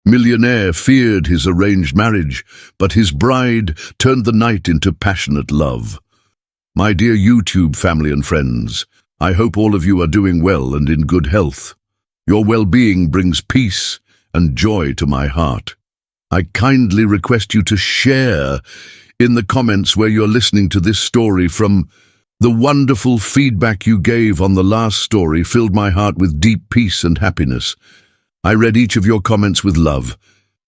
Millionaire feared his arranged marriage, but his bride turned the night into passionate love. My dear YouTube family and friends, I hope all of you are doing well and in good health. Your well-being brings peace and joy to my heart. I kindly request you to share in the comments where you're listening to this story from. The wonderful feedback you gave on the last story filled my heart with deep peace and happiness. I read each of your comments with love,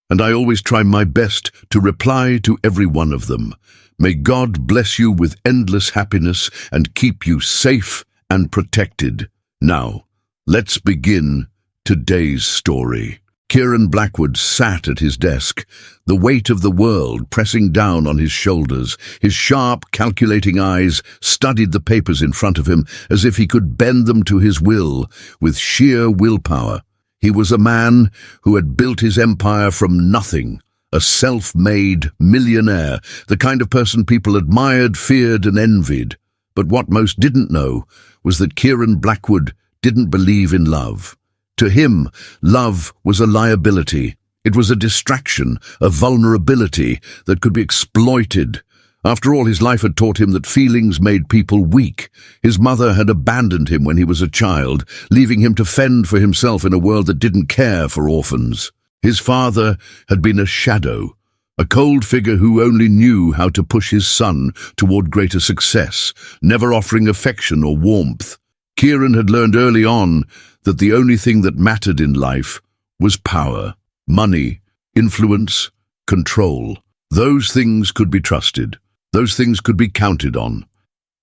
and I always try my best to reply to every one of them. May God bless you with endless happiness and keep you safe and protected. Now, let's begin today's story. Kieran Blackwood sat at his desk, the weight of the world pressing down on his shoulders. His sharp, calculating eyes studied the papers in front of him as if he could bend them to his will with sheer willpower. He was a man who had built his empire from nothing, a self-made millionaire, the kind of person people admired, feared, and envied. But what most didn't know was that Kieran Blackwood didn't believe in love. To him, love was a liability. It was a distraction, a vulnerability that could be exploited. After all, his life had taught him that feelings made people weak. His mother had abandoned him when he was a child, leaving him to fend for himself in a world that didn't care for orphans. His father had been a shadow, a cold figure who only knew how to push his son toward greater success, never offering affection or warmth. Kieran had learned early on that the only thing that mattered in life was power, money, influence, control. Those things could be trusted. Those things could be counted on.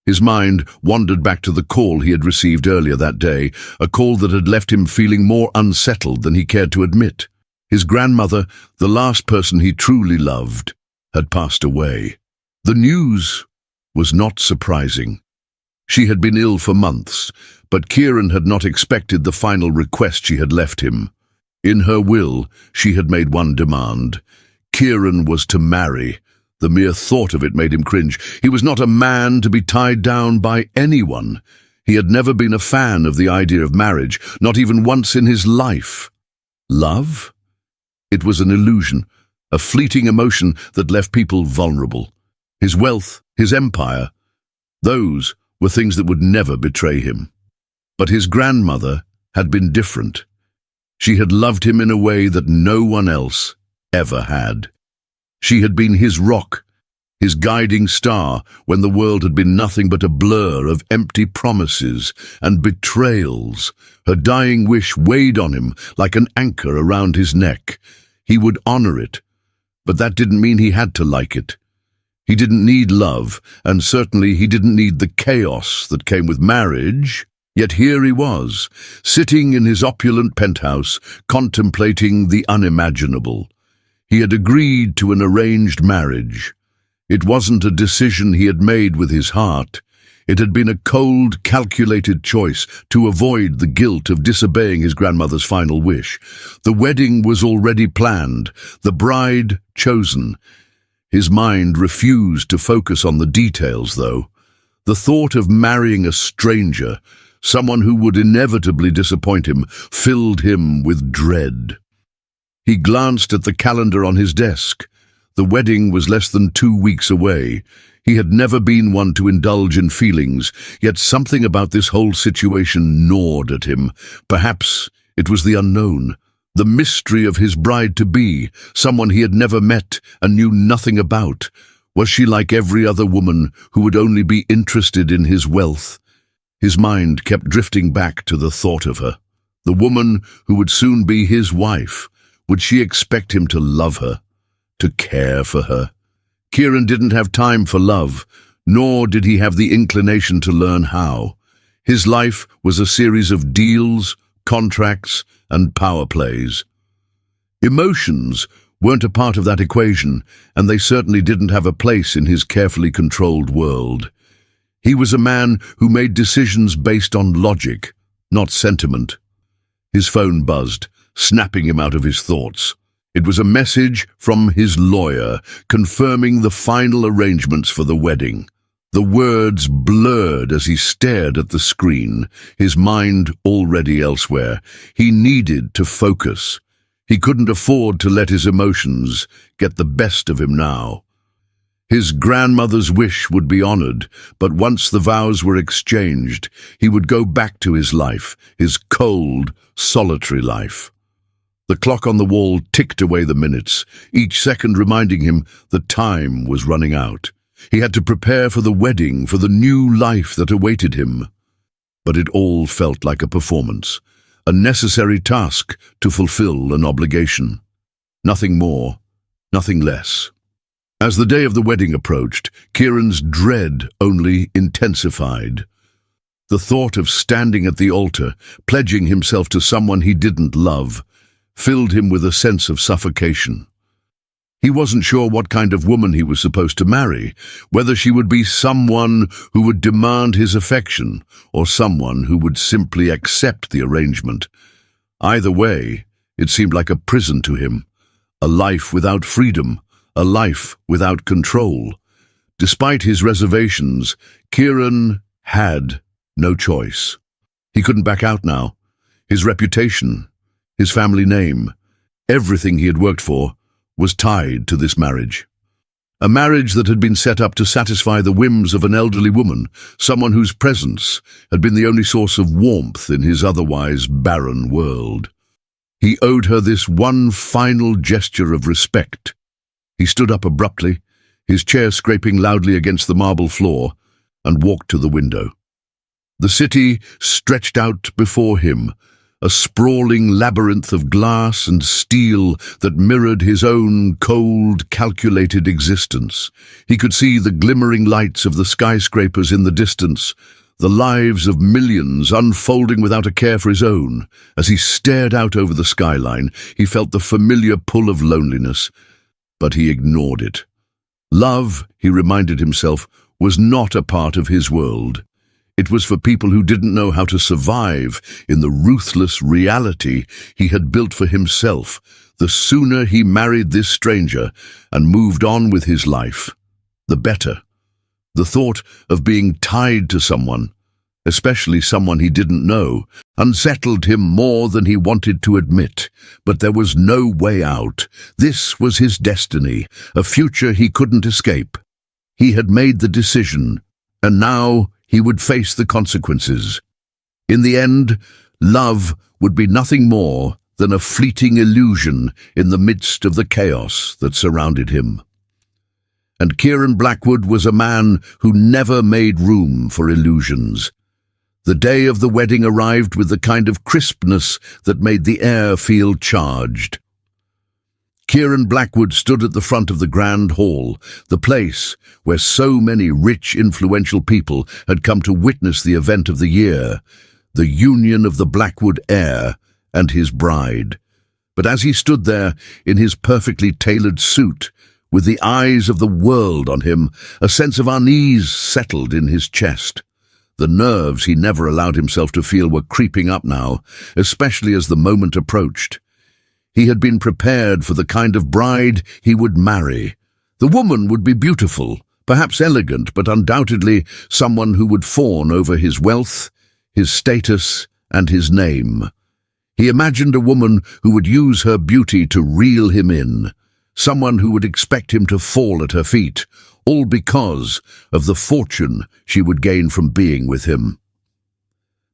His mind wandered back to the call he had received earlier that day, a call that had left him feeling more unsettled than he cared to admit. His grandmother, the last person he truly loved, had passed away. The news was not surprising. She had been ill for months, but Kieran had not expected the final request she had left him. In her will, she had made one demand. Kieran was to marry. The mere thought of it made him cringe. He was not a man to be tied down by anyone. He had never been a fan of the idea of marriage, not even once in his life. Love? It was an illusion, a fleeting emotion that left people vulnerable. His wealth, his empire, those were things that would never betray him. But his grandmother had been different. She had loved him in a way that no one else ever had. She had been his rock, his guiding star when the world had been nothing but a blur of empty promises and betrayals. Her dying wish weighed on him like an anchor around his neck. He would honor it, but that didn't mean he had to like it. He didn't need love, and certainly he didn't need the chaos that came with marriage. Yet here he was, sitting in his opulent penthouse, contemplating the unimaginable. He had agreed to an arranged marriage. It wasn't a decision he had made with his heart. It had been a cold, calculated choice to avoid the guilt of disobeying his grandmother's final wish. The wedding was already planned, the bride chosen. His mind refused to focus on the details, though. The thought of marrying a stranger, someone who would inevitably disappoint him, filled him with dread. He glanced at the calendar on his desk. The wedding was less than 2 weeks away. He had never been one to indulge in feelings, yet something about this whole situation gnawed at him. Perhaps it was the unknown, the mystery of his bride-to-be, someone he had never met and knew nothing about. Was she like every other woman who would only be interested in his wealth? His mind kept drifting back to the thought of her, the woman who would soon be his wife. Would she expect him to love her, to care for her? Kieran didn't have time for love, nor did he have the inclination to learn how. His life was a series of deals, contracts, and power plays. Emotions weren't a part of that equation, and they certainly didn't have a place in his carefully controlled world. He was a man who made decisions based on logic, not sentiment. His phone buzzed, snapping him out of his thoughts. It was a message from his lawyer, confirming the final arrangements for the wedding. The words blurred as he stared at the screen, his mind already elsewhere. He needed to focus. He couldn't afford to let his emotions get the best of him now. His grandmother's wish would be honored, but once the vows were exchanged, he would go back to his life, his cold, solitary life. The clock on the wall ticked away the minutes, each second reminding him that time was running out. He had to prepare for the wedding, for the new life that awaited him. But it all felt like a performance, a necessary task to fulfill an obligation. Nothing more, nothing less. As the day of the wedding approached, Kieran's dread only intensified. The thought of standing at the altar, pledging himself to someone he didn't love, filled him with a sense of suffocation. He wasn't sure what kind of woman he was supposed to marry, whether she would be someone who would demand his affection or someone who would simply accept the arrangement. Either way, it seemed like a prison to him, a life without freedom, a life without control. Despite his reservations, Kieran had no choice. He couldn't back out now. His reputation, his family name, everything he had worked for, was tied to this marriage. A marriage that had been set up to satisfy the whims of an elderly woman, someone whose presence had been the only source of warmth in his otherwise barren world. He owed her this one final gesture of respect. He stood up abruptly, his chair scraping loudly against the marble floor, and walked to the window. The city stretched out before him, a sprawling labyrinth of glass and steel that mirrored his own cold, calculated existence. He could see the glimmering lights of the skyscrapers in the distance, the lives of millions unfolding without a care for his own. As he stared out over the skyline, he felt the familiar pull of loneliness, but he ignored it. Love, he reminded himself, was not a part of his world. It was for people who didn't know how to survive in the ruthless reality he had built for himself. The sooner he married this stranger and moved on with his life, the better. The thought of being tied to someone, especially someone he didn't know, unsettled him more than he wanted to admit. But there was no way out. This was his destiny, a future he couldn't escape. He had made the decision, and now he would face the consequences. In the end, love would be nothing more than a fleeting illusion in the midst of the chaos that surrounded him. And Kieran Blackwood was a man who never made room for illusions. The day of the wedding arrived with the kind of crispness that made the air feel charged. Kieran Blackwood stood at the front of the grand hall, the place where so many rich, influential people had come to witness the event of the year, the union of the Blackwood heir and his bride. But as he stood there in his perfectly tailored suit, with the eyes of the world on him, a sense of unease settled in his chest. The nerves he never allowed himself to feel were creeping up now, especially as the moment approached. He had been prepared for the kind of bride he would marry. The woman would be beautiful, perhaps elegant, but undoubtedly someone who would fawn over his wealth, his status, and his name. He imagined a woman who would use her beauty to reel him in, someone who would expect him to fall at her feet, all because of the fortune she would gain from being with him.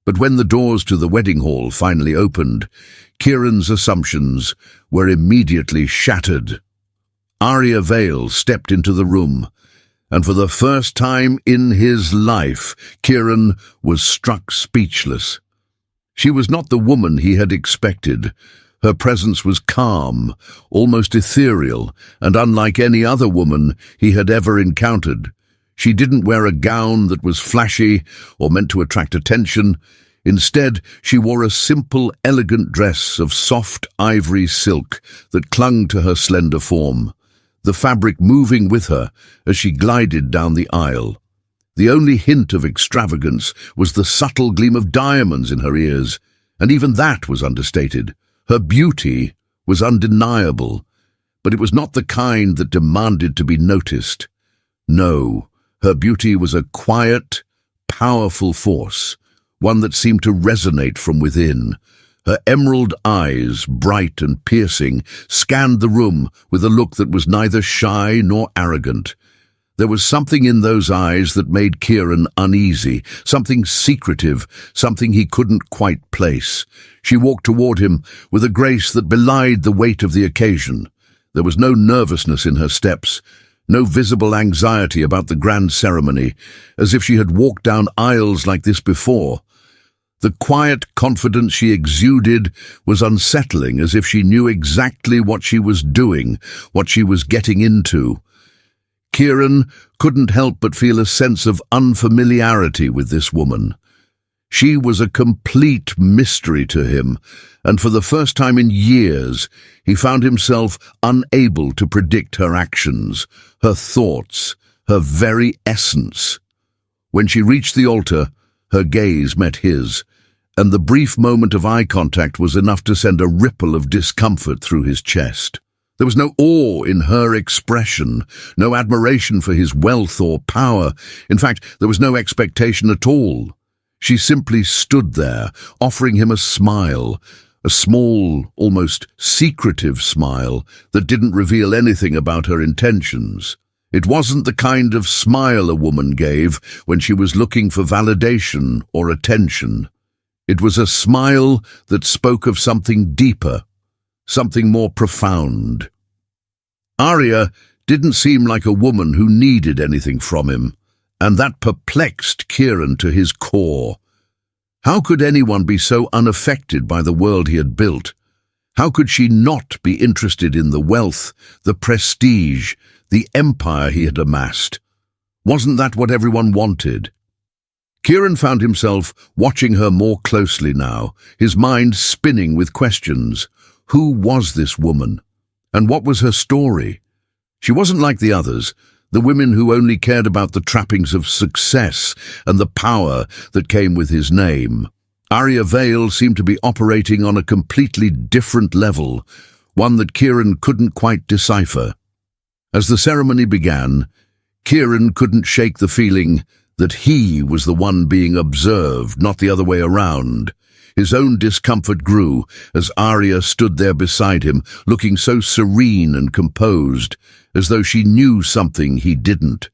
But when the doors to the wedding hall finally opened, Kieran's assumptions were immediately shattered. Aria Vale stepped into the room, and for the first time in his life, Kieran was struck speechless. She was not the woman he had expected. Her presence was calm, almost ethereal, and unlike any other woman he had ever encountered. She didn't wear a gown that was flashy or meant to attract attention. Instead, she wore a simple, elegant dress of soft ivory silk that clung to her slender form, the fabric moving with her as she glided down the aisle. The only hint of extravagance was the subtle gleam of diamonds in her ears, and even that was understated. Her beauty was undeniable, but it was not the kind that demanded to be noticed. No, her beauty was a quiet, powerful force, one that seemed to resonate from within. Her emerald eyes, bright and piercing, scanned the room with a look that was neither shy nor arrogant. There was something in those eyes that made Kieran uneasy, something secretive, something he couldn't quite place. She walked toward him with a grace that belied the weight of the occasion. There was no nervousness in her steps, no visible anxiety about the grand ceremony, as if she had walked down aisles like this before. The quiet confidence she exuded was unsettling, as if she knew exactly what she was doing, what she was getting into. Kieran couldn't help but feel a sense of unfamiliarity with this woman. She was a complete mystery to him, and for the first time in years, he found himself unable to predict her actions, her thoughts, her very essence. When she reached the altar, her gaze met his, and the brief moment of eye contact was enough to send a ripple of discomfort through his chest. There was no awe in her expression, no admiration for his wealth or power. In fact, there was no expectation at all. She simply stood there, offering him a smile, a small, almost secretive smile that didn't reveal anything about her intentions. It wasn't the kind of smile a woman gave when she was looking for validation or attention. It was a smile that spoke of something deeper, something more profound. Arya didn't seem like a woman who needed anything from him, and that perplexed Kieran to his core. How could anyone be so unaffected by the world he had built? How could she not be interested in the wealth, the prestige, the empire he had amassed? Wasn't that what everyone wanted? Kieran found himself watching her more closely now, his mind spinning with questions. Who was this woman? And what was her story? She wasn't like the others, the women who only cared about the trappings of success and the power that came with his name. Arya Vale seemed to be operating on a completely different level, one that Kieran couldn't quite decipher. As the ceremony began, Kieran couldn't shake the feeling that he was the one being observed, not the other way around. His own discomfort grew as Arya stood there beside him, looking so serene and composed, as though she knew something he didn't.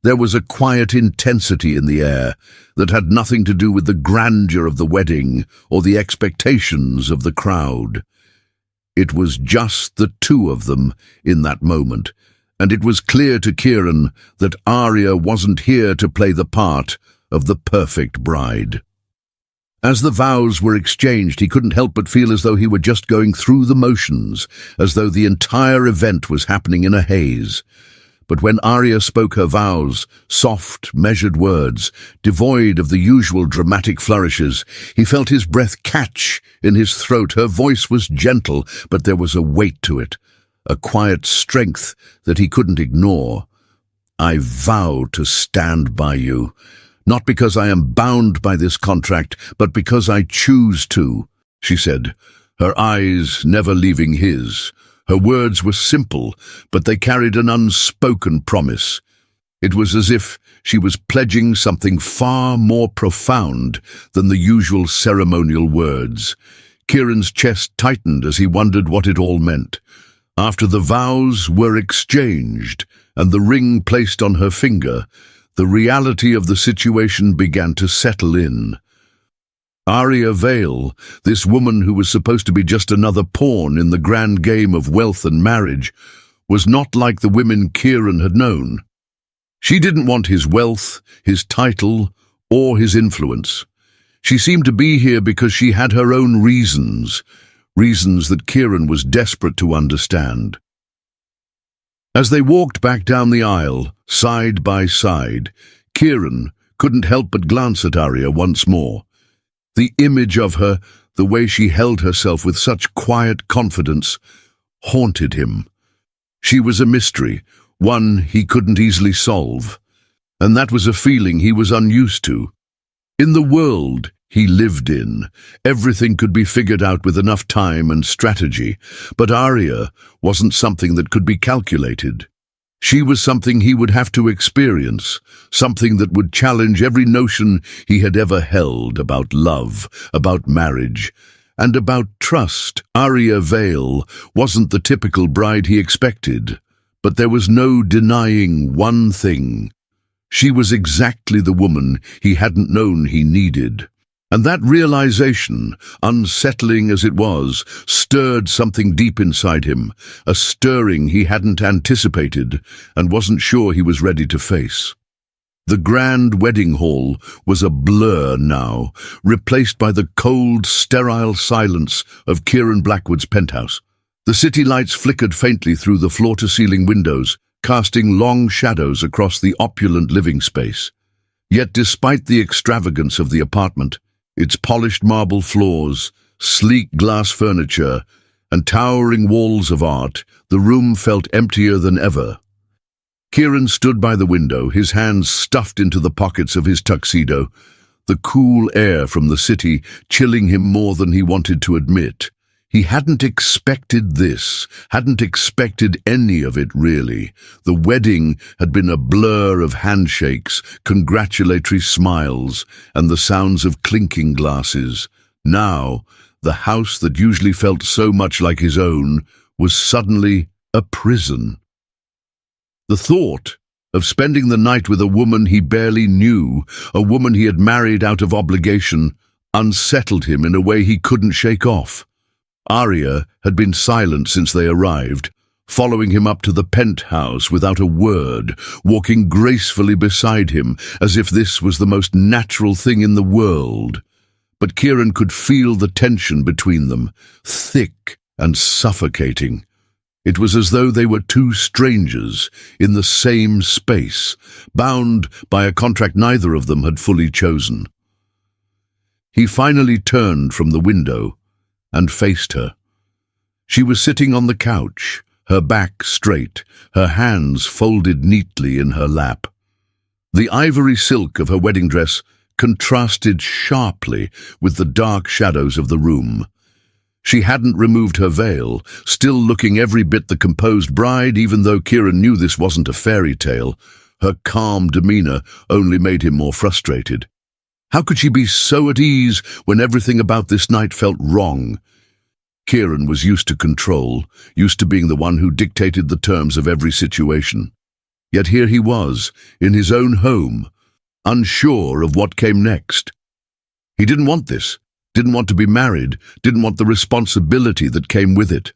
There was a quiet intensity in the air that had nothing to do with the grandeur of the wedding or the expectations of the crowd. It was just the two of them in that moment, and it was clear to Kieran that Arya wasn't here to play the part of the perfect bride. As the vows were exchanged, he couldn't help but feel as though he were just going through the motions, as though the entire event was happening in a haze. But when Arya spoke her vows, soft, measured words, devoid of the usual dramatic flourishes, he felt his breath catch in his throat. Her voice was gentle, but there was a weight to it, a quiet strength that he couldn't ignore. I vow to stand by you. Not because I am bound by this contract, but because I choose to, she said, her eyes never leaving his. Her words were simple, but they carried an unspoken promise. It was as if she was pledging something far more profound than the usual ceremonial words. Kieran's chest tightened as he wondered what it all meant. After the vows were exchanged and the ring placed on her finger, the reality of the situation began to settle in. Arya Vale, this woman who was supposed to be just another pawn in the grand game of wealth and marriage, was not like the women Kieran had known. She didn't want his wealth, his title, or his influence. She seemed to be here because she had her own reasons that Kieran was desperate to understand. As they walked back down the aisle, side by side, Kieran couldn't help but glance at Arya once more. The image of her, the way she held herself with such quiet confidence, haunted him. She was a mystery, one he couldn't easily solve, and that was a feeling he was unused to. In the world he lived in, everything could be figured out with enough time and strategy, but Arya wasn't something that could be calculated. She was something he would have to experience, something that would challenge every notion he had ever held about love, about marriage, And about trust, Arya Vale wasn't the typical bride he expected, but there was no denying one thing. She was exactly the woman he hadn't known he needed. And that realization, unsettling as it was, stirred something deep inside him, a stirring he hadn't anticipated and wasn't sure he was ready to face. The grand wedding hall was a blur now, replaced by the cold, sterile silence of Kieran Blackwood's penthouse. The city lights flickered faintly through the floor-to-ceiling windows, casting long shadows across the opulent living space. Yet despite the extravagance of the apartment, its polished marble floors, sleek glass furniture, and towering walls of art, the room felt emptier than ever. Kieran stood by the window, his hands stuffed into the pockets of his tuxedo, the cool air from the city chilling him more than he wanted to admit. He hadn't expected this, hadn't expected any of it really. The wedding had been a blur of handshakes, congratulatory smiles, and the sounds of clinking glasses. Now, the house that usually felt so much like his own was suddenly a prison. The thought of spending the night with a woman he barely knew, a woman he had married out of obligation, unsettled him in a way he couldn't shake off. Arya had been silent since they arrived, following him up to the penthouse without a word, walking gracefully beside him as if this was the most natural thing in the world. But Kieran could feel the tension between them, thick and suffocating. It was as though they were two strangers in the same space, bound by a contract neither of them had fully chosen. He finally turned from the window and faced her. She was sitting on the couch, her back straight, her hands folded neatly in her lap. The ivory silk of her wedding dress contrasted sharply with the dark shadows of the room. She hadn't removed her veil, still looking every bit the composed bride, even though Kieran knew this wasn't a fairy tale. Her calm demeanor only made him more frustrated. How could she be so at ease when everything about this night felt wrong? Kieran was used to control, used to being the one who dictated the terms of every situation. Yet here he was, in his own home, unsure of what came next. He didn't want this, didn't want to be married, didn't want the responsibility that came with it.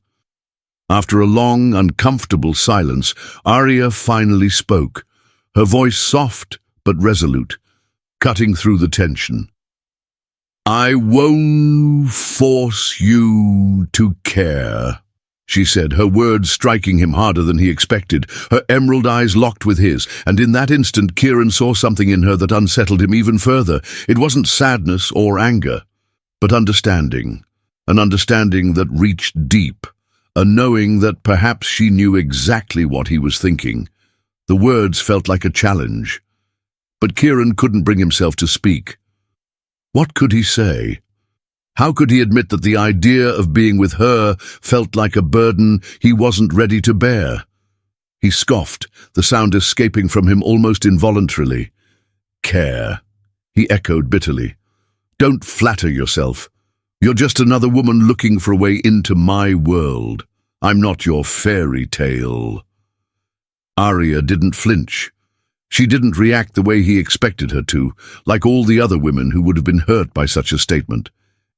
After a long, uncomfortable silence, Arya finally spoke, her voice soft but resolute, cutting through the tension. "I won't force you to care," she said, her words striking him harder than he expected. Her emerald eyes locked with his, and in that instant Kieran saw something in her that unsettled him even further. It wasn't sadness or anger, but understanding, an understanding that reached deep, a knowing that perhaps she knew exactly what he was thinking. The words felt like a challenge, but Kieran couldn't bring himself to speak. What could he say? How could he admit that the idea of being with her felt like a burden he wasn't ready to bear? He scoffed, the sound escaping from him almost involuntarily. "Care," he echoed bitterly. "Don't flatter yourself. You're just another woman looking for a way into my world. I'm not your fairy tale." Arya didn't flinch. She didn't react the way he expected her to, like all the other women who would have been hurt by such a statement.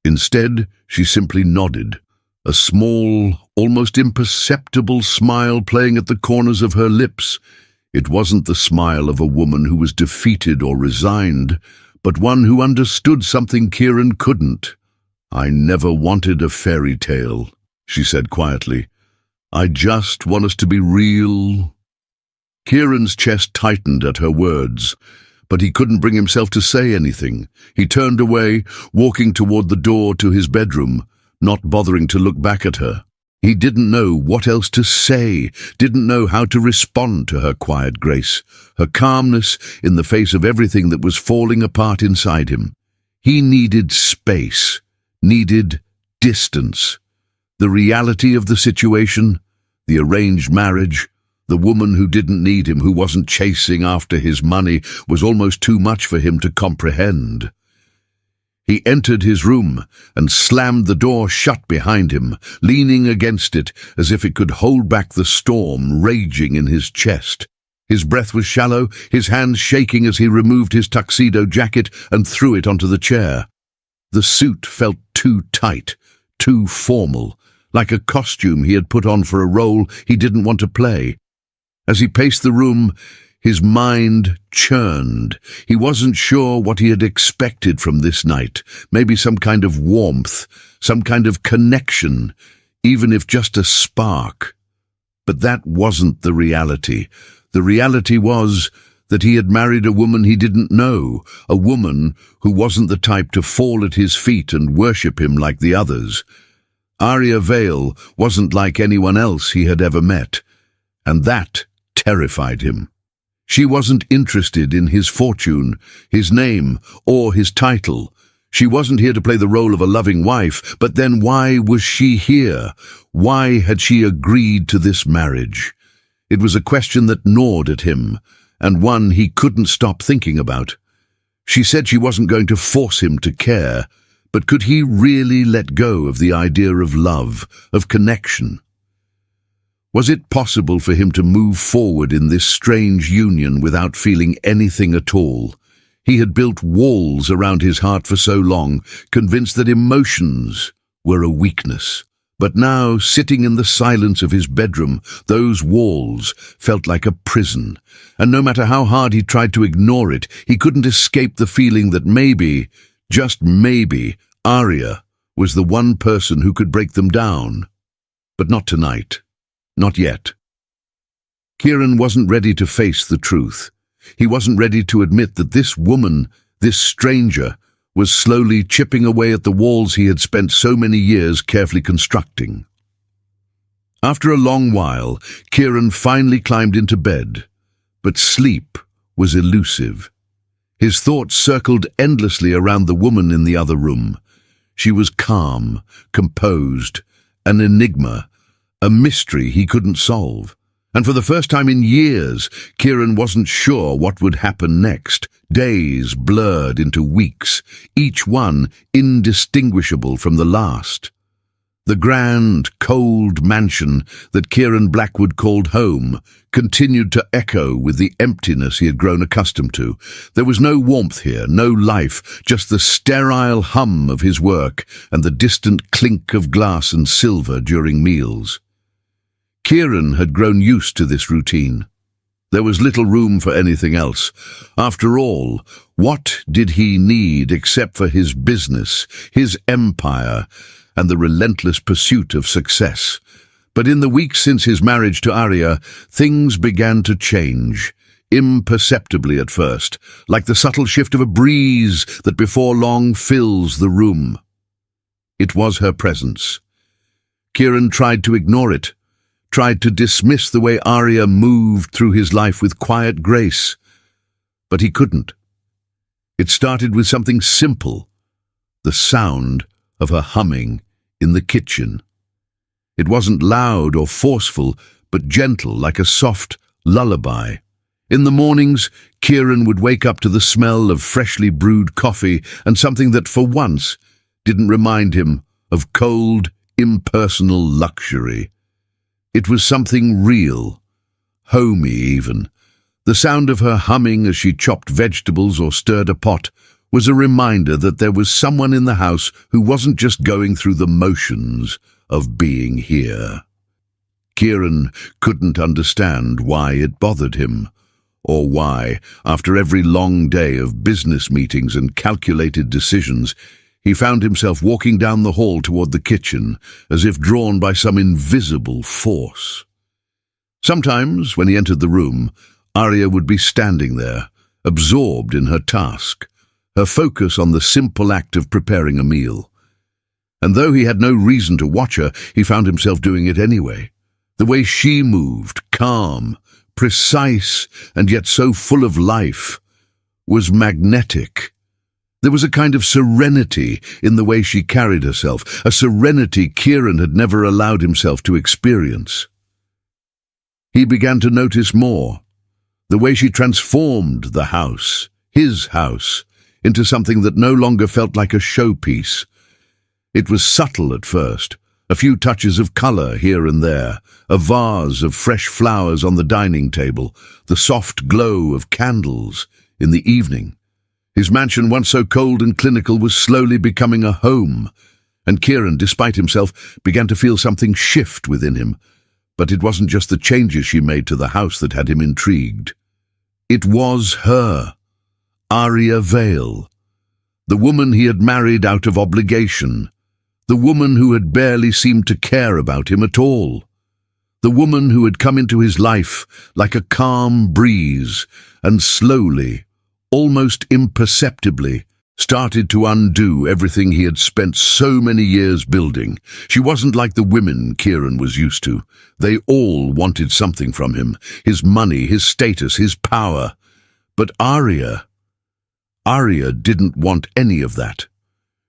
Instead, she simply nodded, a small, almost imperceptible smile playing at the corners of her lips. It wasn't the smile of a woman who was defeated or resigned, but one who understood something Kieran couldn't. "I never wanted a fairy tale," she said quietly. "I just want us to be real." Kieran's chest tightened at her words, but he couldn't bring himself to say anything. He turned away, walking toward the door to his bedroom, not bothering to look back at her. He didn't know what else to say, didn't know how to respond to her quiet grace, her calmness in the face of everything that was falling apart inside him. He needed space, needed distance. The reality of the situation, the arranged marriage, the woman who didn't need him, who wasn't chasing after his money, was almost too much for him to comprehend. He entered his room and slammed the door shut behind him, leaning against it as if it could hold back the storm raging in his chest. His breath was shallow, his hands shaking as he removed his tuxedo jacket and threw it onto the chair. The suit felt too tight, too formal, like a costume he had put on for a role he didn't want to play. As he paced the room, his mind churned. He wasn't sure what he had expected from this night. Maybe some kind of warmth, some kind of connection, even if just a spark. But that wasn't the reality. The reality was that he had married a woman he didn't know, a woman who wasn't the type to fall at his feet and worship him like the others. Arya Vale wasn't like anyone else he had ever met, and that terrified him. She wasn't interested in his fortune, his name, or his title. She wasn't here to play the role of a loving wife, but then why was she here? Why had she agreed to this marriage? It was a question that gnawed at him, and one he couldn't stop thinking about. She said she wasn't going to force him to care, but could he really let go of the idea of love, of connection? Was it possible for him to move forward in this strange union without feeling anything at all? He had built walls around his heart for so long, convinced that emotions were a weakness. But now, sitting in the silence of his bedroom, those walls felt like a prison, and no matter how hard he tried to ignore it, he couldn't escape the feeling that maybe, just maybe, Arya was the one person who could break them down. But not tonight. Not yet. Kieran wasn't ready to face the truth. He wasn't ready to admit that this woman, this stranger, was slowly chipping away at the walls he had spent so many years carefully constructing. After a long while, Kieran finally climbed into bed, but sleep was elusive. His thoughts circled endlessly around the woman in the other room. She was calm, composed, an enigma, a mystery he couldn't solve. And for the first time in years, Kieran wasn't sure what would happen next. Days blurred into weeks, each one indistinguishable from the last. The grand, cold mansion that Kieran Blackwood called home continued to echo with the emptiness he had grown accustomed to. There was no warmth here, no life, just the sterile hum of his work and the distant clink of glass and silver during meals. Kieran had grown used to this routine. There was little room for anything else. After all, what did he need except for his business, his empire, and the relentless pursuit of success? But in the weeks since his marriage to Arya, things began to change, imperceptibly at first, like the subtle shift of a breeze that before long fills the room. It was her presence. Kieran tried to ignore it, tried to dismiss the way Arya moved through his life with quiet grace, but he couldn't. It started with something simple, the sound of her humming in the kitchen. It wasn't loud or forceful, but gentle, like a soft lullaby. In the mornings, Kieran would wake up to the smell of freshly brewed coffee and something that for once didn't remind him of cold, impersonal luxury. It was something real, homey even. The sound of her humming as she chopped vegetables or stirred a pot was a reminder that there was someone in the house who wasn't just going through the motions of being here. Kieran couldn't understand why it bothered him, or why, after every long day of business meetings and calculated decisions, he found himself walking down the hall toward the kitchen, as if drawn by some invisible force. Sometimes, when he entered the room, Arya would be standing there, absorbed in her task, her focus on the simple act of preparing a meal. And though he had no reason to watch her, he found himself doing it anyway. The way she moved, calm, precise, and yet so full of life, was magnetic. There was a kind of serenity in the way she carried herself, a serenity Kieran had never allowed himself to experience. He began to notice more, the way she transformed the house, his house, into something that no longer felt like a showpiece. It was subtle at first, a few touches of color here and there, a vase of fresh flowers on the dining table, the soft glow of candles in the evening. His mansion, once so cold and clinical, was slowly becoming a home, and Kieran, despite himself, began to feel something shift within him. But it wasn't just the changes she made to the house that had him intrigued. It was her, Aria Vale, the woman he had married out of obligation, the woman who had barely seemed to care about him at all, the woman who had come into his life like a calm breeze and slowly, almost imperceptibly, started to undo everything he had spent so many years building. She wasn't like the women Kieran was used to. They all wanted something from him, his money, his status, his power. But Aria didn't want any of that.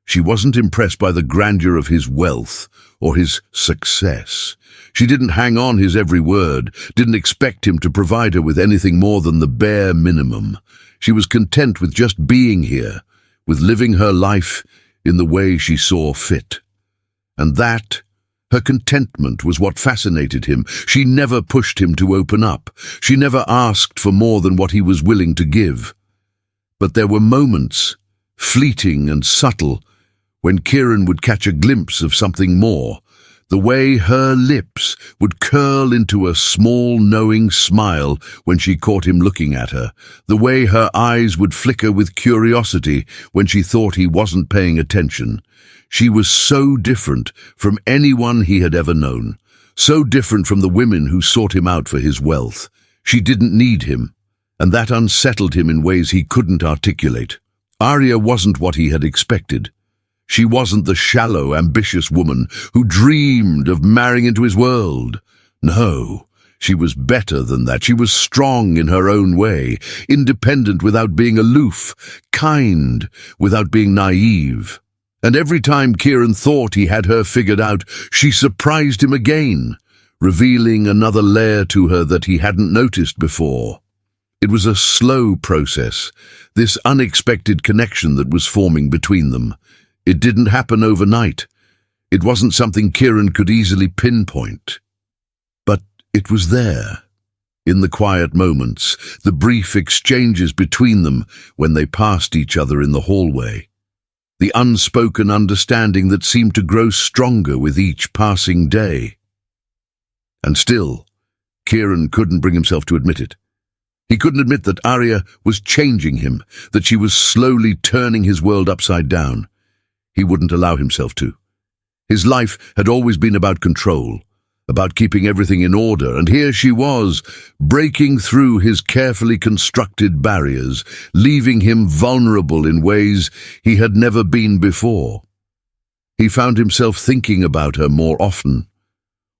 She wasn't impressed by the grandeur of his wealth or his success. She didn't hang on his every word, didn't expect him to provide her with anything more than the bare minimum. She was content with just being here, with living her life in the way she saw fit. And that, her contentment, was what fascinated him. She never pushed him to open up. She never asked for more than what he was willing to give. But there were moments, fleeting and subtle, when Kieran would catch a glimpse of something more. The way her lips would curl into a small, knowing smile when she caught him looking at her. The way her eyes would flicker with curiosity when she thought he wasn't paying attention. She was so different from anyone he had ever known. So different from the women who sought him out for his wealth. She didn't need him, and that unsettled him in ways he couldn't articulate. Aria wasn't what he had expected. She wasn't the shallow, ambitious woman who dreamed of marrying into his world. No, she was better than that. She was strong in her own way, independent without being aloof, kind without being naive. And every time Kieran thought he had her figured out, she surprised him again, revealing another layer to her that he hadn't noticed before. It was a slow process, this unexpected connection that was forming between them. It didn't happen overnight. It wasn't something Kieran could easily pinpoint. But it was there, in the quiet moments, the brief exchanges between them when they passed each other in the hallway. The unspoken understanding that seemed to grow stronger with each passing day. And still, Kieran couldn't bring himself to admit it. He couldn't admit that Aria was changing him, that she was slowly turning his world upside down. He wouldn't allow himself to. His life had always been about control, about keeping everything in order, and here she was, breaking through his carefully constructed barriers, leaving him vulnerable in ways he had never been before. He found himself thinking about her more often,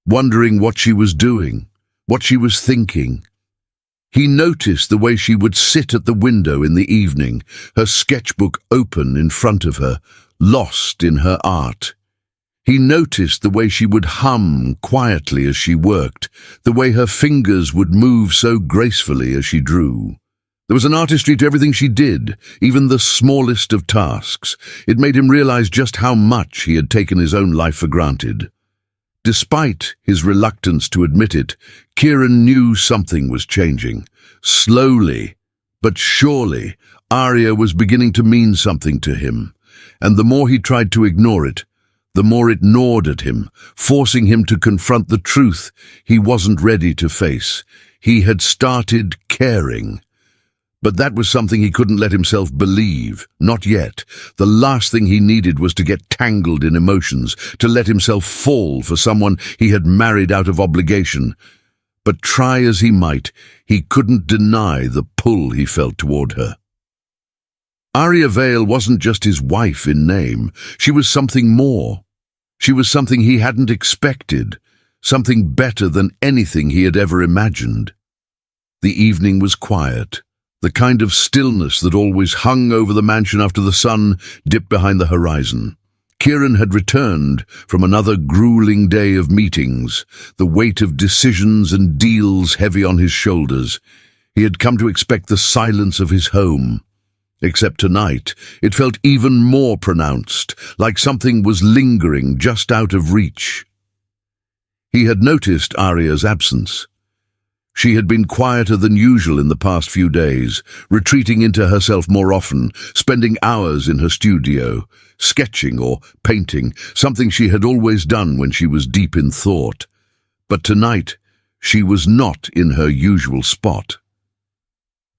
wondering what she was doing, what she was thinking. He noticed the way she would sit at the window in the evening, her sketchbook open in front of her, lost in her art. He noticed the way she would hum quietly as she worked, the way her fingers would move so gracefully as she drew. There was an artistry to everything she did, even the smallest of tasks. It made him realize just how much he had taken his own life for granted. Despite his reluctance to admit it, Kieran knew something was changing. Slowly, but surely, Aria was beginning to mean something to him. And the more he tried to ignore it, the more it gnawed at him, forcing him to confront the truth he wasn't ready to face. He had started caring. But that was something he couldn't let himself believe, not yet. The last thing he needed was to get tangled in emotions, to let himself fall for someone he had married out of obligation. But try as he might, he couldn't deny the pull he felt toward her. Aria Vale wasn't just his wife in name. She was something more. She was something he hadn't expected, something better than anything he had ever imagined. The evening was quiet, the kind of stillness that always hung over the mansion after the sun dipped behind the horizon. Kieran had returned from another grueling day of meetings, the weight of decisions and deals heavy on his shoulders. He had come to expect the silence of his home. Except tonight, it felt even more pronounced, like something was lingering just out of reach. He had noticed Arya's absence. She had been quieter than usual in the past few days, retreating into herself more often, spending hours in her studio, sketching or painting, something she had always done when she was deep in thought. But tonight, she was not in her usual spot.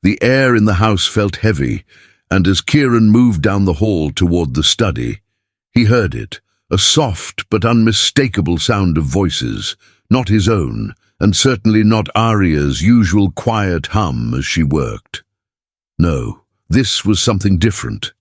The air in the house felt heavy, and as Kieran moved down the hall toward the study, he heard it, a soft but unmistakable sound of voices, not his own, and certainly not Arya's usual quiet hum as she worked. No, this was something different.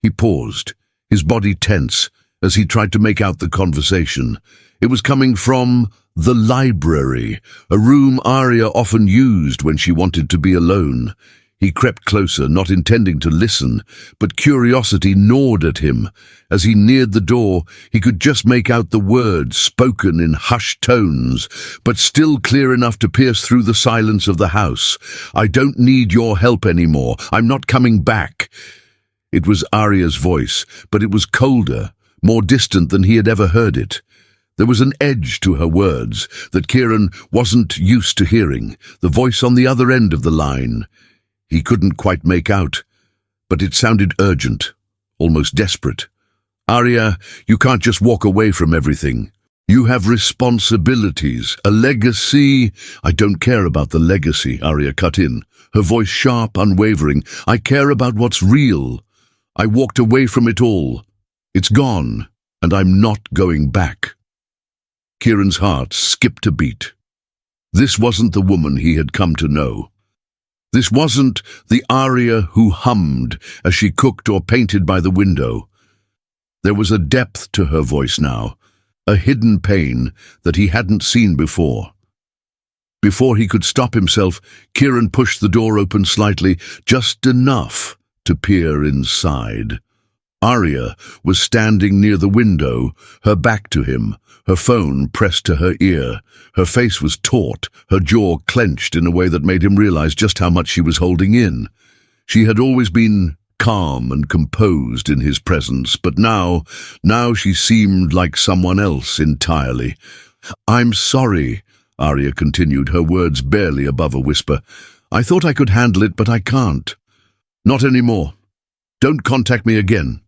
He paused, his body tense, as he tried to make out the conversation. It was coming from the library, a room Arya often used when she wanted to be alone. He crept closer, not intending to listen, but curiosity gnawed at him. As he neared the door, he could just make out the words spoken in hushed tones, but still clear enough to pierce through the silence of the house. "I don't need your help anymore. I'm not coming back." It was Arya's voice, but it was colder, more distant than he had ever heard it. There was an edge to her words that Kieran wasn't used to hearing, the voice on the other end of the line. He couldn't quite make out, but it sounded urgent, almost desperate. "Arya, you can't just walk away from everything. You have responsibilities, a legacy." "I don't care about the legacy," Arya cut in, her voice sharp, unwavering. "I care about what's real. I walked away from it all. It's gone, and I'm not going back." Kieran's heart skipped a beat. This wasn't the woman he had come to know. This wasn't the Arya who hummed as she cooked or painted by the window. There was a depth to her voice now, a hidden pain that he hadn't seen before. Before he could stop himself, Kieran pushed the door open slightly, just enough to peer inside. Arya was standing near the window, her back to him, her phone pressed to her ear. Her face was taut, her jaw clenched in a way that made him realize just how much she was holding in. She had always been calm and composed in his presence, but now she seemed like someone else entirely. "I'm sorry," Arya continued, her words barely above a whisper. "I thought I could handle it, but I can't. Not anymore. Don't contact me again."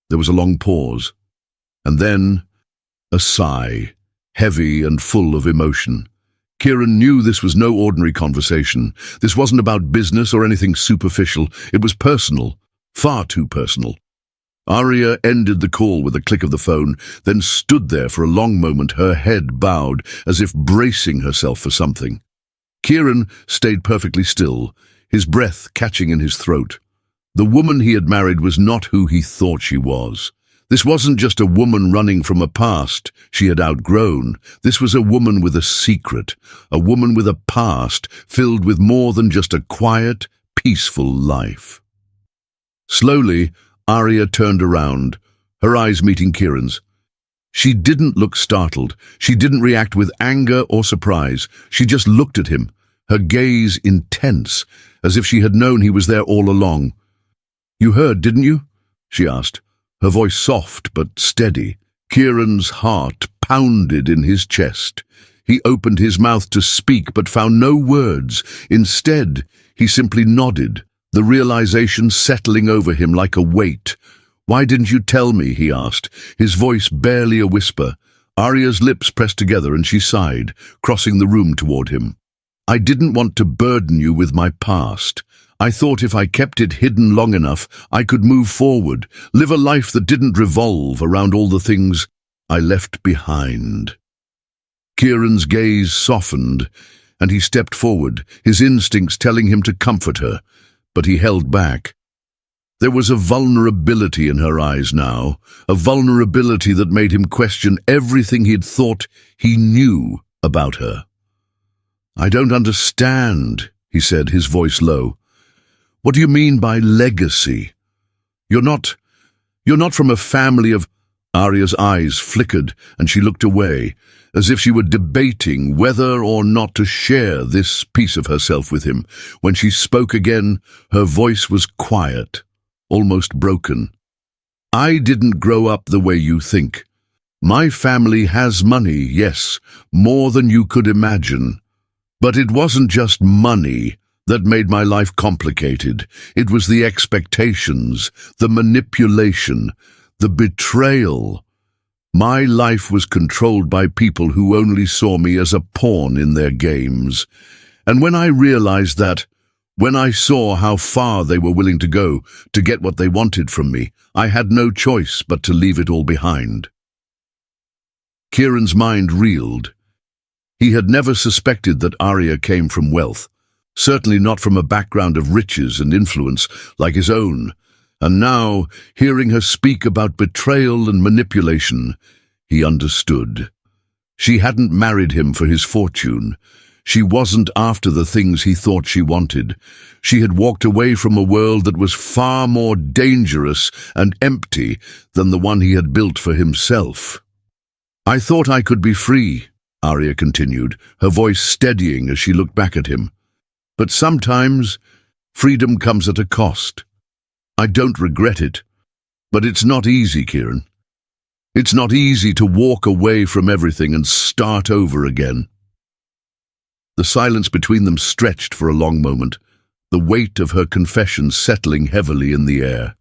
There was a long pause, and then a sigh, heavy and full of emotion. Kieran knew this was no ordinary conversation. This wasn't about business or anything superficial. It was personal, far too personal. Arya ended the call with a click of the phone, then stood there for a long moment, her head bowed, as if bracing herself for something. Kieran stayed perfectly still, his breath catching in his throat. The woman he had married was not who he thought she was. This wasn't just a woman running from a past she had outgrown. This was a woman with a secret, a woman with a past filled with more than just a quiet, peaceful life. Slowly, Arya turned around, her eyes meeting Kieran's. She didn't look startled. She didn't react with anger or surprise. She just looked at him, her gaze intense, as if she had known he was there all along. "You heard, didn't you?" she asked, her voice soft but steady. Kieran's heart pounded in his chest. He opened his mouth to speak but found no words. Instead, he simply nodded, the realization settling over him like a weight. "Why didn't you tell me?" he asked, his voice barely a whisper. Arya's lips pressed together and she sighed, crossing the room toward him. "I didn't want to burden you with my past. I thought if I kept it hidden long enough, I could move forward, live a life that didn't revolve around all the things I left behind." Kieran's gaze softened, and he stepped forward, his instincts telling him to comfort her, but he held back. There was a vulnerability in her eyes now, a vulnerability that made him question everything he'd thought he knew about her. "I don't understand," he said, his voice low. "What do you mean by legacy? You're not from a family of—" Arya's eyes flickered and she looked away, as if she were debating whether or not to share this piece of herself with him. When she spoke again, her voice was quiet, almost broken. "I didn't grow up the way you think. My family has money, yes, more than you could imagine. But it wasn't just money that made my life complicated. It was the expectations, the manipulation, the betrayal. My life was controlled by people who only saw me as a pawn in their games. And when I realized that, when I saw how far they were willing to go to get what they wanted from me, I had no choice but to leave it all behind." Kieran's mind reeled. He had never suspected that Arya came from wealth, certainly not from a background of riches and influence like his own. And now, hearing her speak about betrayal and manipulation, he understood. She hadn't married him for his fortune. She wasn't after the things he thought she wanted. She had walked away from a world that was far more dangerous and empty than the one he had built for himself. "I thought I could be free," Arya continued, her voice steadying as she looked back at him. "But sometimes freedom comes at a cost. I don't regret it, but it's not easy, Kieran. It's not easy to walk away from everything and start over again." The silence between them stretched for a long moment, the weight of her confession settling heavily in the air.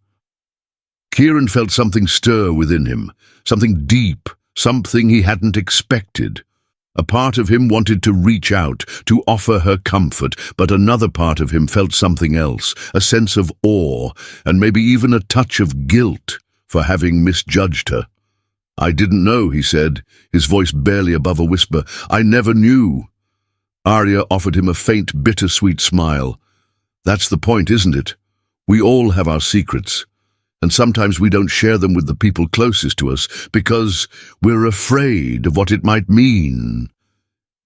Kieran felt something stir within him, something deep, something he hadn't expected. A part of him wanted to reach out, to offer her comfort, but another part of him felt something else, a sense of awe, and maybe even a touch of guilt for having misjudged her. "I didn't know," he said, his voice barely above a whisper. "I never knew." Arya offered him a faint, bittersweet smile. "That's the point, isn't it? We all have our secrets. And sometimes we don't share them with the people closest to us because we're afraid of what it might mean."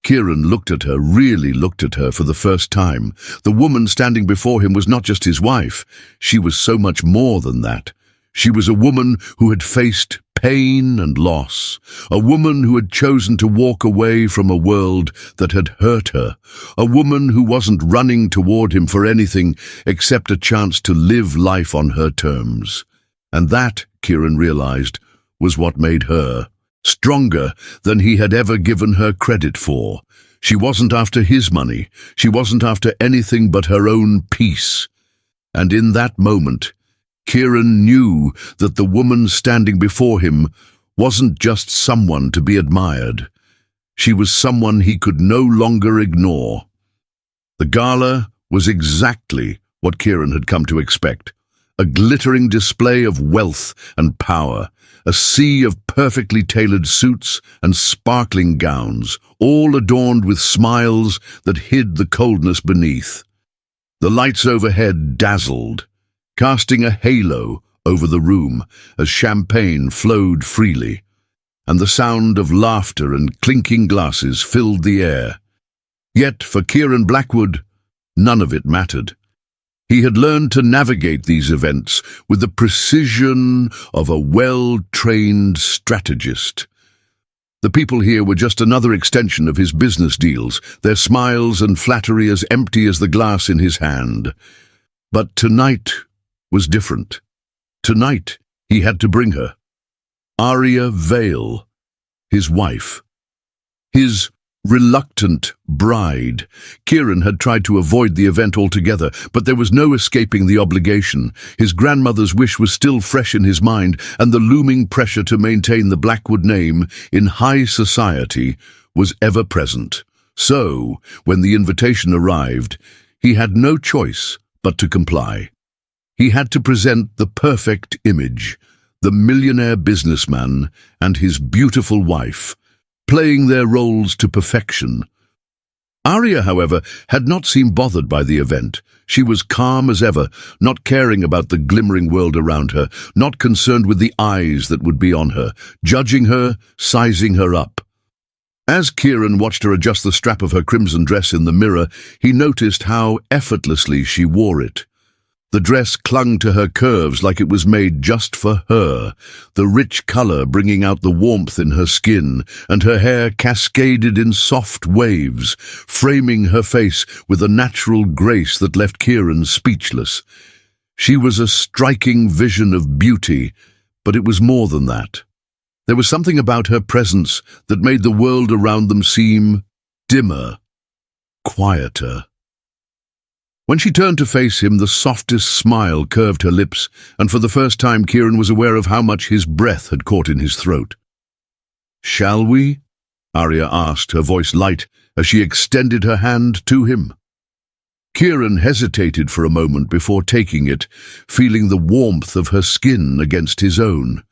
Kieran looked at her, really looked at her for the first time. The woman standing before him was not just his wife. She was so much more than that. She was a woman who had faced pain and loss, a woman who had chosen to walk away from a world that had hurt her, a woman who wasn't running toward him for anything except a chance to live life on her terms. And that, Kieran realized, was what made her stronger than he had ever given her credit for. She wasn't after his money. She wasn't after anything but her own peace. And in that moment, Kieran knew that the woman standing before him wasn't just someone to be admired. She was someone he could no longer ignore. The gala was exactly what Kieran had come to expect. A glittering display of wealth and power, a sea of perfectly tailored suits and sparkling gowns, all adorned with smiles that hid the coldness beneath. The lights overhead dazzled, casting a halo over the room as champagne flowed freely, and the sound of laughter and clinking glasses filled the air. Yet for Kieran Blackwood, none of it mattered. He had learned to navigate these events with the precision of a well-trained strategist. The people here were just another extension of his business deals, their smiles and flattery as empty as the glass in his hand. But tonight was different. Tonight he had to bring her. Arya Vale, his wife. His reluctant bride. Kieran had tried to avoid the event altogether, but there was no escaping the obligation. His grandmother's wish was still fresh in his mind, and the looming pressure to maintain the Blackwood name in high society was ever present. So, when the invitation arrived, he had no choice but to comply. He had to present the perfect image, the millionaire businessman and his beautiful wife, playing their roles to perfection. Arya, however, had not seemed bothered by the event. She was calm as ever, not caring about the glimmering world around her, not concerned with the eyes that would be on her, judging her, sizing her up. As Kieran watched her adjust the strap of her crimson dress in the mirror, he noticed how effortlessly she wore it. The dress clung to her curves like it was made just for her, the rich color bringing out the warmth in her skin, and her hair cascaded in soft waves, framing her face with a natural grace that left Kieran speechless. She was a striking vision of beauty, but it was more than that. There was something about her presence that made the world around them seem dimmer, quieter. When she turned to face him, the softest smile curved her lips, and for the first time Kieran was aware of how much his breath had caught in his throat. "Shall we?" Arya asked, her voice light, as she extended her hand to him. Kieran hesitated for a moment before taking it, feeling the warmth of her skin against his own.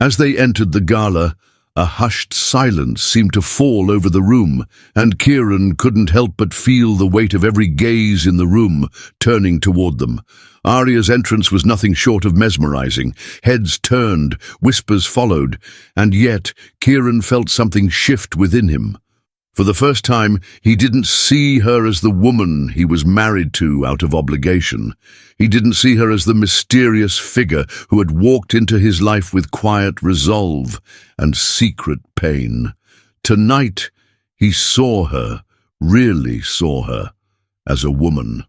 As they entered the gala, a hushed silence seemed to fall over the room, and Kieran couldn't help but feel the weight of every gaze in the room turning toward them. Arya's entrance was nothing short of mesmerizing. Heads turned, whispers followed, and yet Kieran felt something shift within him. For the first time, he didn't see her as the woman he was married to out of obligation. He didn't see her as the mysterious figure who had walked into his life with quiet resolve and secret pain. Tonight, he saw her, really saw her, as a woman.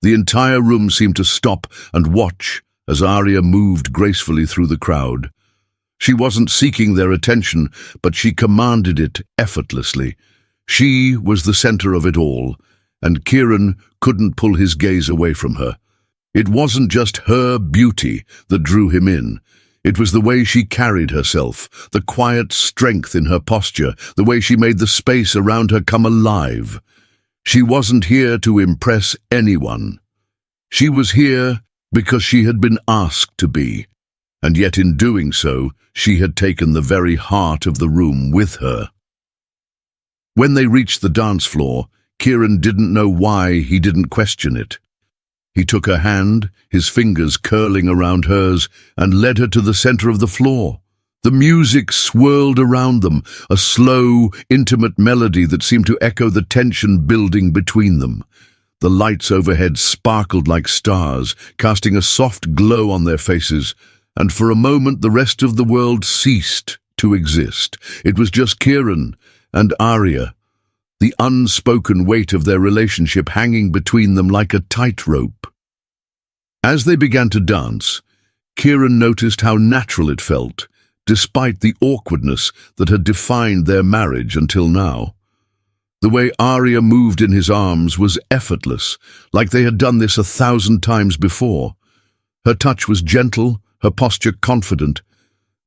The entire room seemed to stop and watch as Arya moved gracefully through the crowd. She wasn't seeking their attention, but she commanded it effortlessly. She was the center of it all, and Kieran couldn't pull his gaze away from her. It wasn't just her beauty that drew him in. It was the way she carried herself, the quiet strength in her posture, the way she made the space around her come alive. She wasn't here to impress anyone. She was here because she had been asked to be. And yet in doing so, she had taken the very heart of the room with her. When they reached the dance floor, Kieran didn't know why he didn't question it. He took her hand, his fingers curling around hers, and led her to the center of the floor. The music swirled around them, a slow, intimate melody that seemed to echo the tension building between them. The lights overhead sparkled like stars, casting a soft glow on their faces, and for a moment the rest of the world ceased to exist. It was just Kieran and Arya, the unspoken weight of their relationship hanging between them like a tightrope. As they began to dance, Kieran noticed how natural it felt, despite the awkwardness that had defined their marriage until now. The way Arya moved in his arms was effortless, like they had done this 1,000 times before. Her touch was gentle, her posture confident,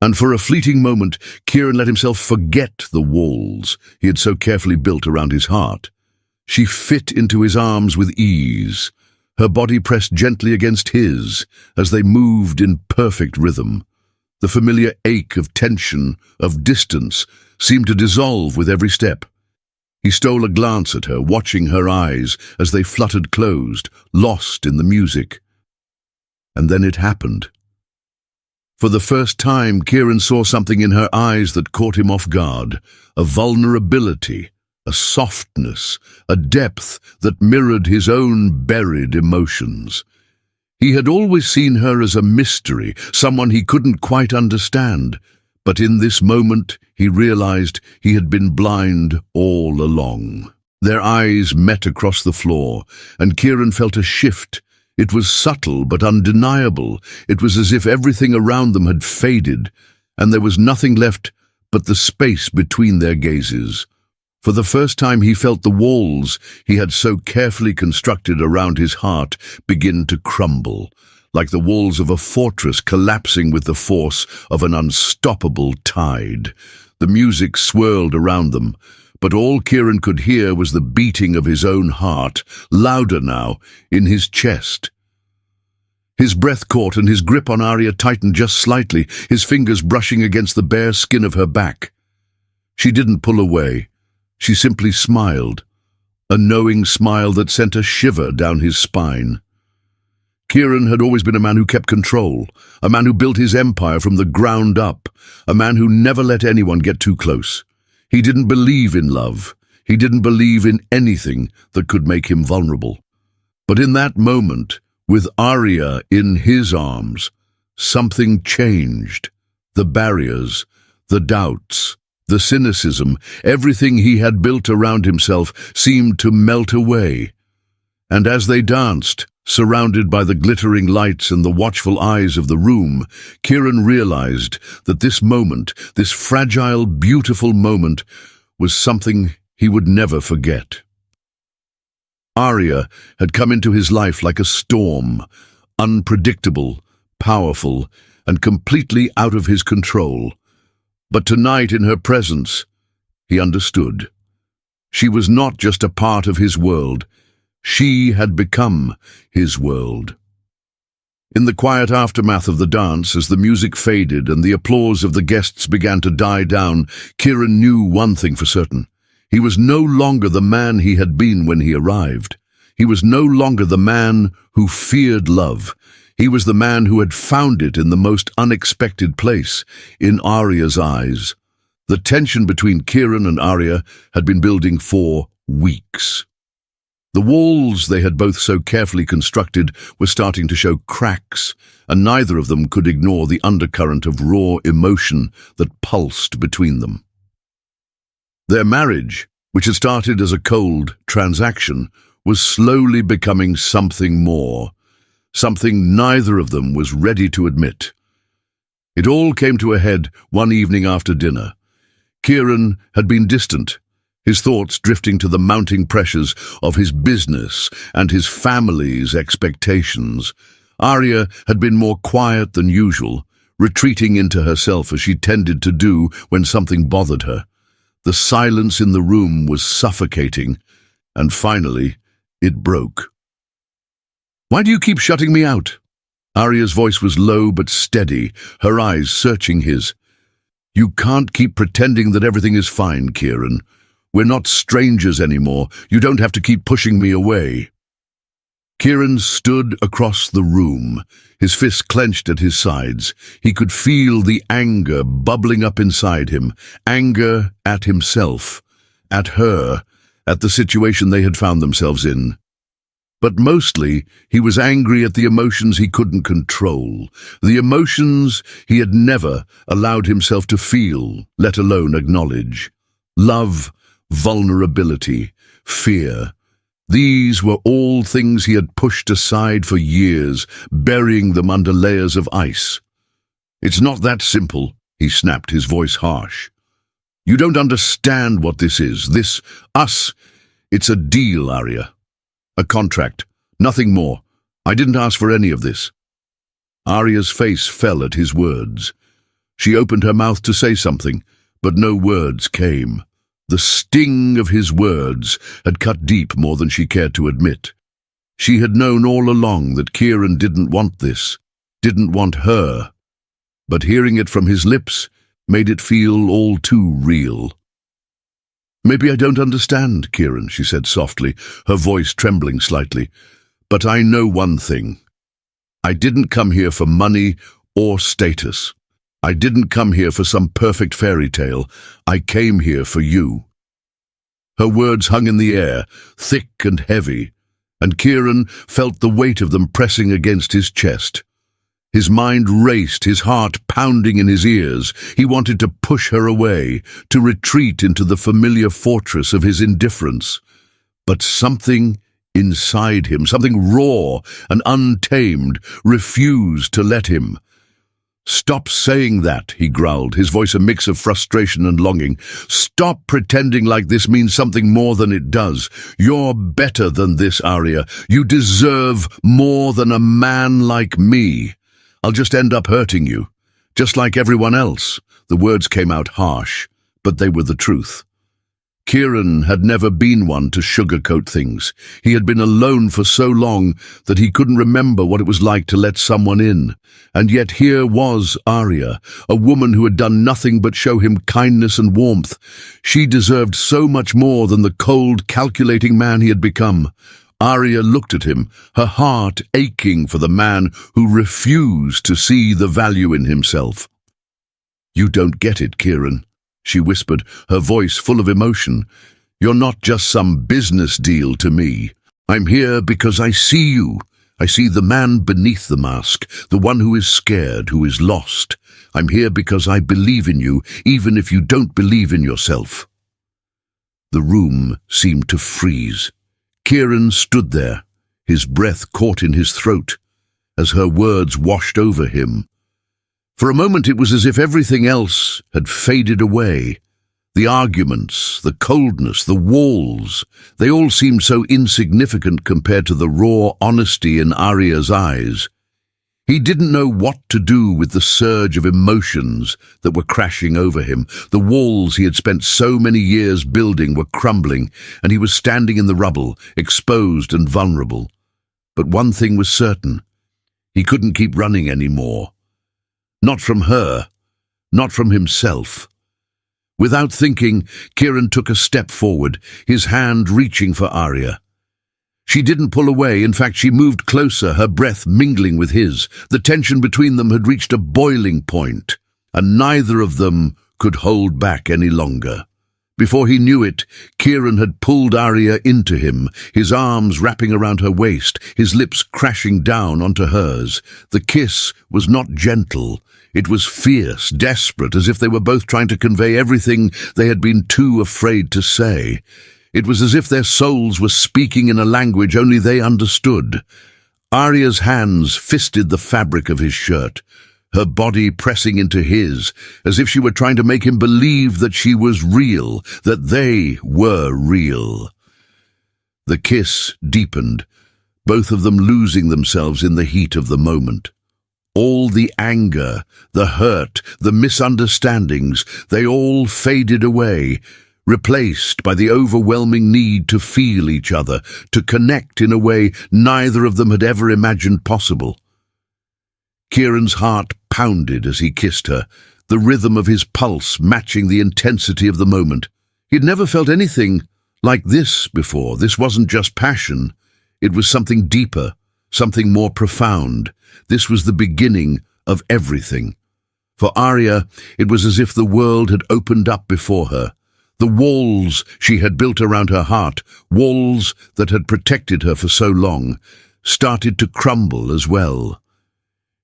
and for a fleeting moment, Kieran let himself forget the walls he had so carefully built around his heart. She fit into his arms with ease, her body pressed gently against his as they moved in perfect rhythm. The familiar ache of tension, of distance, seemed to dissolve with every step. He stole a glance at her, watching her eyes as they fluttered closed, lost in the music. And then it happened. For the first time, Kieran saw something in her eyes that caught him off guard, a vulnerability, a softness, a depth that mirrored his own buried emotions. He had always seen her as a mystery, someone he couldn't quite understand, but in this moment he realized he had been blind all along. Their eyes met across the floor, and Kieran felt a shift. It was subtle but undeniable. It was as if everything around them had faded, and there was nothing left but the space between their gazes. For the first time he felt the walls he had so carefully constructed around his heart begin to crumble, like the walls of a fortress collapsing with the force of an unstoppable tide. The music swirled around them, but all Kieran could hear was the beating of his own heart, louder now, in his chest. His breath caught and his grip on Arya tightened just slightly, his fingers brushing against the bare skin of her back. She didn't pull away. She simply smiled, a knowing smile that sent a shiver down his spine. Kieran had always been a man who kept control, a man who built his empire from the ground up, a man who never let anyone get too close. He didn't believe in love. He didn't believe in anything that could make him vulnerable. But in that moment, With Arya in his arms, something changed. The barriers, the doubts, the cynicism, everything he had built around himself seemed to melt away. And as they danced, surrounded by the glittering lights and the watchful eyes of the room, Kieran realized that this moment, this fragile, beautiful moment, was something he would never forget. Arya had come into his life like a storm, unpredictable, powerful, and completely out of his control. But tonight, in her presence, he understood. She was not just a part of his world. She had become his world. In the quiet aftermath of the dance, as the music faded and the applause of the guests began to die down, Kieran knew one thing for certain. He was no longer the man he had been when he arrived. He was no longer the man who feared love. He was the man who had found it in the most unexpected place, in Arya's eyes. The tension between Kieran and Arya had been building for weeks. The walls they had both so carefully constructed were starting to show cracks, and neither of them could ignore the undercurrent of raw emotion that pulsed between them. Their marriage, which had started as a cold transaction, was slowly becoming something more, something neither of them was ready to admit. It all came to a head one evening after dinner. Kieran had been distant, his thoughts drifting to the mounting pressures of his business and his family's expectations. Arya had been more quiet than usual, retreating into herself as she tended to do when something bothered her. The silence in the room was suffocating, and finally, it broke. "Why do you keep shutting me out?" Arya's voice was low but steady, her eyes searching his. "You can't keep pretending that everything is fine, Kieran. We're not strangers anymore. You don't have to keep pushing me away." Kieran stood across the room, his fists clenched at his sides. He could feel the anger bubbling up inside him, anger at himself, at her, at the situation they had found themselves in. But mostly, he was angry at the emotions he couldn't control, the emotions he had never allowed himself to feel, let alone acknowledge. Love, vulnerability, fear. These were all things he had pushed aside for years, burying them under layers of ice. "It's not that simple," he snapped, his voice harsh. "You don't understand what this is. Us. It's a deal, Arya. A contract. Nothing more. I didn't ask for any of this." Arya's face fell at his words. She opened her mouth to say something, but no words came. The sting of his words had cut deep more than she cared to admit. She had known all along that Kieran didn't want this, didn't want her. But hearing it from his lips made it feel all too real. "Maybe I don't understand, Kieran," she said softly, her voice trembling slightly. "But I know one thing. I didn't come here for money or status. I didn't come here for some perfect fairy tale. I came here for you." Her words hung in the air, thick and heavy, and Kieran felt the weight of them pressing against his chest. His mind raced, his heart pounding in his ears. He wanted to push her away, to retreat into the familiar fortress of his indifference. But something inside him, something raw and untamed, refused to let him. "Stop saying that," he growled, his voice a mix of frustration and longing. "Stop pretending like this means something more than it does. You're better than this, Arya. You deserve more than a man like me. I'll just end up hurting you, just like everyone else." The words came out harsh, but they were the truth. Kieran had never been one to sugarcoat things. He had been alone for so long that he couldn't remember what it was like to let someone in. And yet here was Arya, a woman who had done nothing but show him kindness and warmth. She deserved so much more than the cold, calculating man he had become. Arya looked at him, her heart aching for the man who refused to see the value in himself. "You don't get it, Kieran," she whispered, her voice full of emotion. "You're not just some business deal to me. I'm here because I see you. I see the man beneath the mask, the one who is scared, who is lost. I'm here because I believe in you, even if you don't believe in yourself." The room seemed to freeze. Kieran stood there, his breath caught in his throat, as her words washed over him. For a moment it was as if everything else had faded away. The arguments, the coldness, the walls, they all seemed so insignificant compared to the raw honesty in Arya's eyes. He didn't know what to do with the surge of emotions that were crashing over him. The walls he had spent so many years building were crumbling, and he was standing in the rubble, exposed and vulnerable. But one thing was certain. He couldn't keep running anymore. Not from her, not from himself. Without thinking, Kieran took a step forward, his hand reaching for Arya. She didn't pull away. In fact, she moved closer, her breath mingling with his. The tension between them had reached a boiling point, and neither of them could hold back any longer. Before he knew it, Kieran had pulled Arya into him, his arms wrapping around her waist, his lips crashing down onto hers. The kiss was not gentle. It was fierce, desperate, as if they were both trying to convey everything they had been too afraid to say. It was as if their souls were speaking in a language only they understood. Arya's hands fisted the fabric of his shirt, her body pressing into his, as if she were trying to make him believe that she was real, that they were real. The kiss deepened, both of them losing themselves in the heat of the moment. All the anger, the hurt, the misunderstandings, they all faded away, replaced by the overwhelming need to feel each other, to connect in a way neither of them had ever imagined possible. Kieran's heart pounded as he kissed her, the rhythm of his pulse matching the intensity of the moment. He had never felt anything like this before. This wasn't just passion. It was something deeper, something more profound. This was the beginning of everything. For Arya, it was as if the world had opened up before her. The walls she had built around her heart, walls that had protected her for so long, started to crumble as well.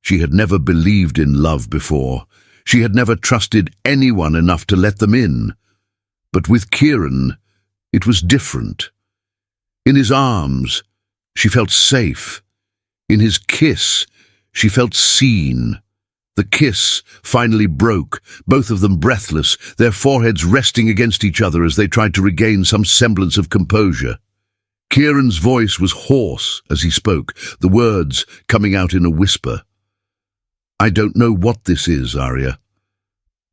She had never believed in love before. She had never trusted anyone enough to let them in. But with Kieran, it was different. In his arms, she felt safe. In his kiss, she felt seen. The kiss finally broke, both of them breathless, their foreheads resting against each other as they tried to regain some semblance of composure. Kieran's voice was hoarse as he spoke, the words coming out in a whisper. "I don't know what this is, Arya,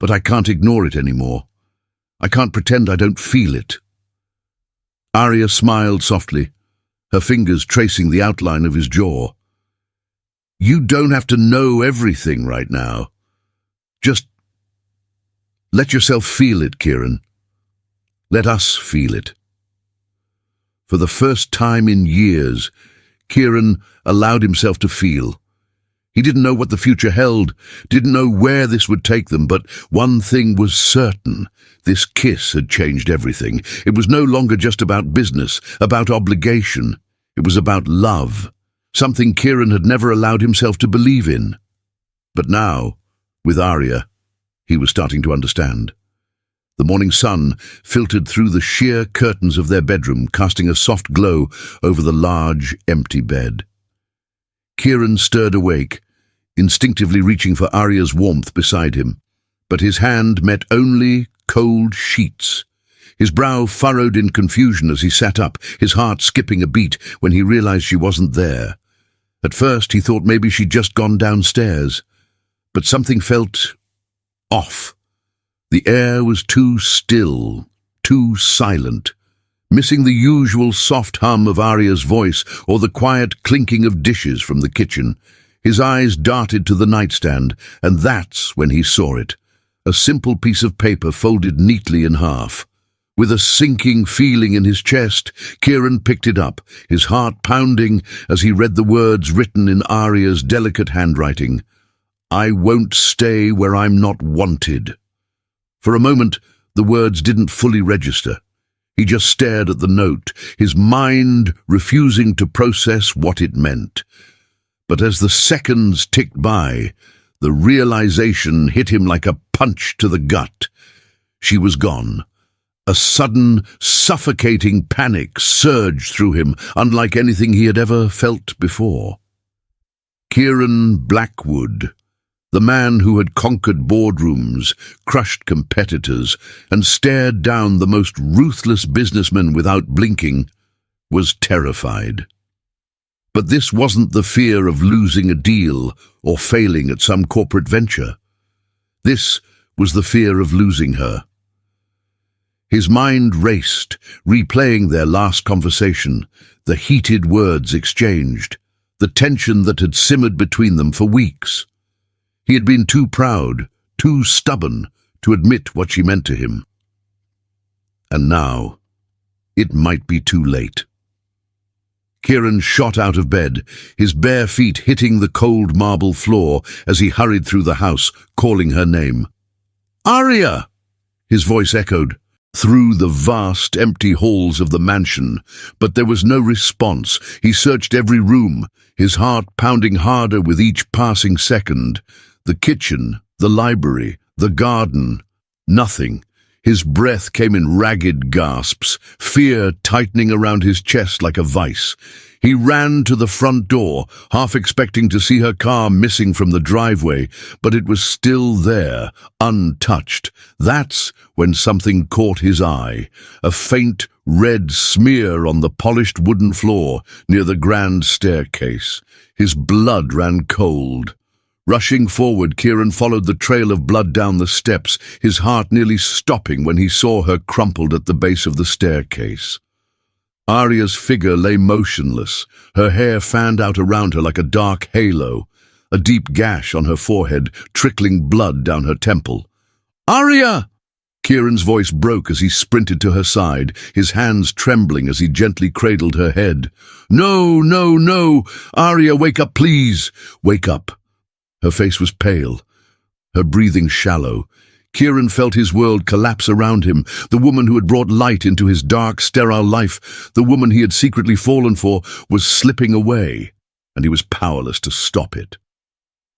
but I can't ignore it anymore. I can't pretend I don't feel it." Arya smiled softly, her fingers tracing the outline of his jaw. "You don't have to know everything right now. Just let yourself feel it, Kieran. Let us feel it." For the first time in years, Kieran allowed himself to feel. He didn't know what the future held, didn't know where this would take them, but one thing was certain. This kiss had changed everything. It was no longer just about business, about obligation. It was about love. Something Kieran had never allowed himself to believe in. But now, with Arya, he was starting to understand. The morning sun filtered through the sheer curtains of their bedroom, casting a soft glow over the large, empty bed. Kieran stirred awake, instinctively reaching for Arya's warmth beside him, but his hand met only cold sheets. His brow furrowed in confusion as he sat up, his heart skipping a beat when he realized she wasn't there. At first he thought maybe she'd just gone downstairs, but something felt off. The air was too still, too silent, missing the usual soft hum of Arya's voice or the quiet clinking of dishes from the kitchen. His eyes darted to the nightstand, and that's when he saw it, a simple piece of paper folded neatly in half. With a sinking feeling in his chest, Kieran picked it up, his heart pounding as he read the words written in Arya's delicate handwriting. "I won't stay where I'm not wanted." For a moment, the words didn't fully register. He just stared at the note, his mind refusing to process what it meant. But as the seconds ticked by, the realization hit him like a punch to the gut. She was gone. A sudden, suffocating panic surged through him, unlike anything he had ever felt before. Kieran Blackwood, the man who had conquered boardrooms, crushed competitors, and stared down the most ruthless businessmen without blinking, was terrified. But this wasn't the fear of losing a deal or failing at some corporate venture. This was the fear of losing her. His mind raced, replaying their last conversation, the heated words exchanged, the tension that had simmered between them for weeks. He had been too proud, too stubborn to admit what she meant to him. And now, it might be too late. Kieran shot out of bed, his bare feet hitting the cold marble floor as he hurried through the house, calling her name. "Aria!" His voice echoed through the vast, empty halls of the mansion, but there was no response. He searched every room, his heart pounding harder with each passing second. The kitchen, the library, the garden, nothing. His breath came in ragged gasps, fear tightening around his chest like a vice. He ran to the front door, half expecting to see her car missing from the driveway, but it was still there, untouched. That's when something caught his eye, a faint red smear on the polished wooden floor near the grand staircase. His blood ran cold. Rushing forward, Kieran followed the trail of blood down the steps, his heart nearly stopping when he saw her crumpled at the base of the staircase. Aria's figure lay motionless, her hair fanned out around her like a dark halo, a deep gash on her forehead, trickling blood down her temple. "Aria!" Kieran's voice broke as he sprinted to her side, his hands trembling as he gently cradled her head. "No, no, no! Aria, wake up, please! Wake up!" Her face was pale, her breathing shallow. Kieran felt his world collapse around him. The woman who had brought light into his dark, sterile life, the woman he had secretly fallen for, was slipping away, and he was powerless to stop it.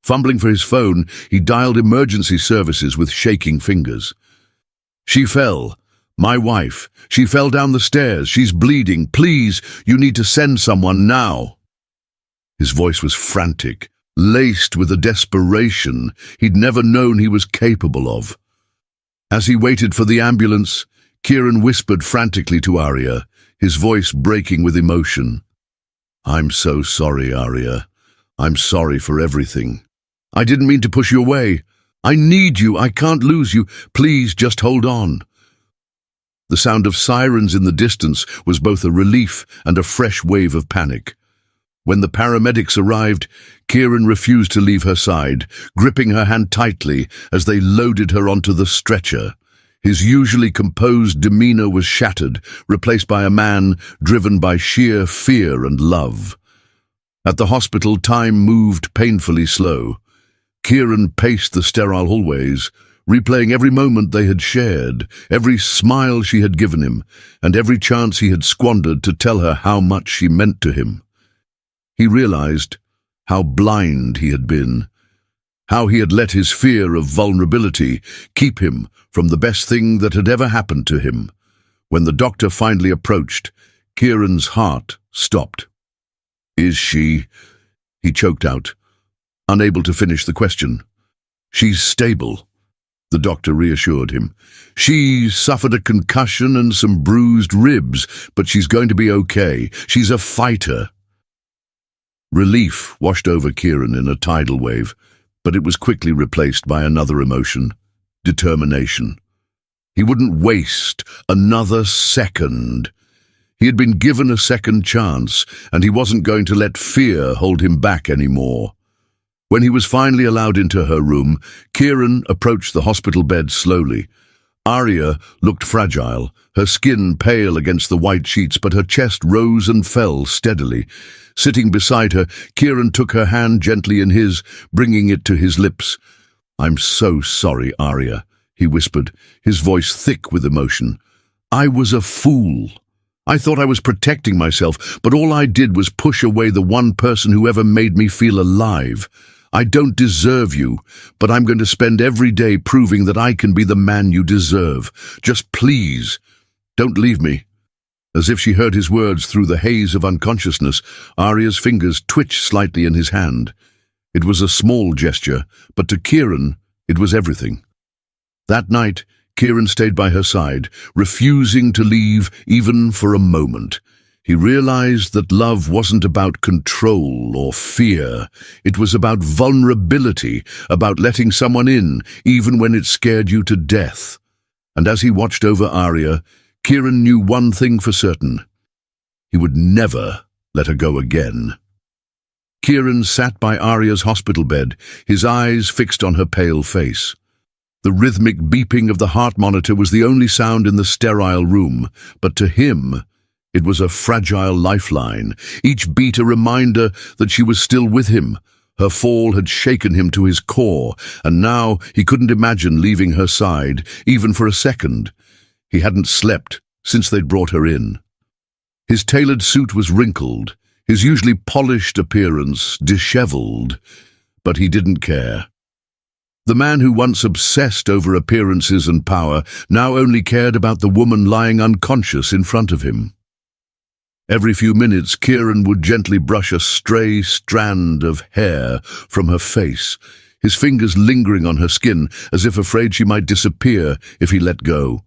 Fumbling for his phone, he dialed emergency services with shaking fingers. "She fell. My wife. She fell down the stairs. She's bleeding. Please, you need to send someone now." His voice was frantic, laced with a desperation he'd never known he was capable of. As he waited for the ambulance, Kieran whispered frantically to Aria, his voice breaking with emotion. "I'm so sorry, Aria. I'm sorry for everything. I didn't mean to push you away. I need you. I can't lose you. Please, just hold on." The sound of sirens in the distance was both a relief and a fresh wave of panic. When the paramedics arrived, Kieran refused to leave her side, gripping her hand tightly as they loaded her onto the stretcher. His usually composed demeanor was shattered, replaced by a man driven by sheer fear and love. At the hospital, time moved painfully slow. Kieran paced the sterile hallways, replaying every moment they had shared, every smile she had given him, and every chance he had squandered to tell her how much she meant to him. He realized how blind he had been, how he had let his fear of vulnerability keep him from the best thing that had ever happened to him. When the doctor finally approached, Kieran's heart stopped. "Is she?" he choked out, unable to finish the question. "She's stable," the doctor reassured him. "She suffered a concussion and some bruised ribs, but she's going to be okay. She's a fighter." Relief washed over Kieran in a tidal wave, but it was quickly replaced by another emotion: determination. He wouldn't waste another second. He had been given a second chance, and he wasn't going to let fear hold him back anymore. When he was finally allowed into her room, Kieran approached the hospital bed slowly. Aria looked fragile, her skin pale against the white sheets, but her chest rose and fell steadily. Sitting beside her, Kieran took her hand gently in his, bringing it to his lips. "I'm so sorry, Aria," he whispered, his voice thick with emotion. "I was a fool. I thought I was protecting myself, but all I did was push away the one person who ever made me feel alive. I don't deserve you, but I'm going to spend every day proving that I can be the man you deserve. Just please, don't leave me." As if she heard his words through the haze of unconsciousness, Arya's fingers twitched slightly in his hand. It was a small gesture, but to Kieran, it was everything. That night, Kieran stayed by her side, refusing to leave even for a moment. He realized that love wasn't about control or fear. It was about vulnerability, about letting someone in, even when it scared you to death. And as he watched over Arya, Kieran knew one thing for certain. He would never let her go again. Kieran sat by Arya's hospital bed, his eyes fixed on her pale face. The rhythmic beeping of the heart monitor was the only sound in the sterile room, but to him, it was a fragile lifeline, each beat a reminder that she was still with him. Her fall had shaken him to his core, and now he couldn't imagine leaving her side, even for a second. He hadn't slept since they'd brought her in. His tailored suit was wrinkled, his usually polished appearance disheveled, but he didn't care. The man who once obsessed over appearances and power now only cared about the woman lying unconscious in front of him. Every few minutes, Kieran would gently brush a stray strand of hair from her face, his fingers lingering on her skin as if afraid she might disappear if he let go.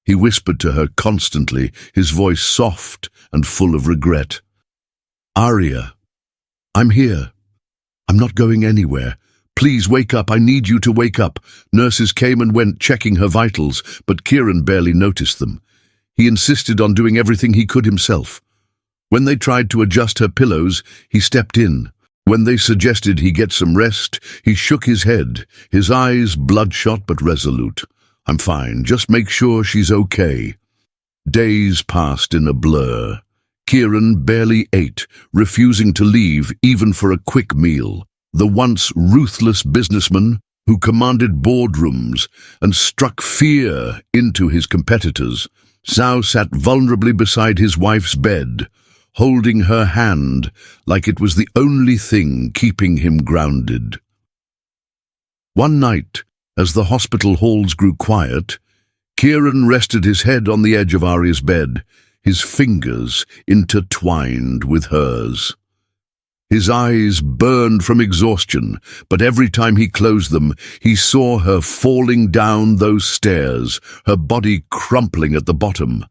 He whispered to her constantly, his voice soft and full of regret. "Arya, I'm here. I'm not going anywhere. Please wake up, I need you to wake up." Nurses came and went, checking her vitals, but Kieran barely noticed them. He insisted on doing everything he could himself. When they tried to adjust her pillows, he stepped in. When they suggested he get some rest, he shook his head, his eyes bloodshot but resolute. "I'm fine, just make sure she's okay." Days passed in a blur. Kieran barely ate, refusing to leave even for a quick meal. The once ruthless businessman who commanded boardrooms and struck fear into his competitors, now sat vulnerably beside his wife's bed, holding her hand like it was the only thing keeping him grounded. One night, as the hospital halls grew quiet, Kieran rested his head on the edge of Arya's bed, his fingers intertwined with hers. His eyes burned from exhaustion, but every time he closed them, he saw her falling down those stairs, her body crumpling at the bottom.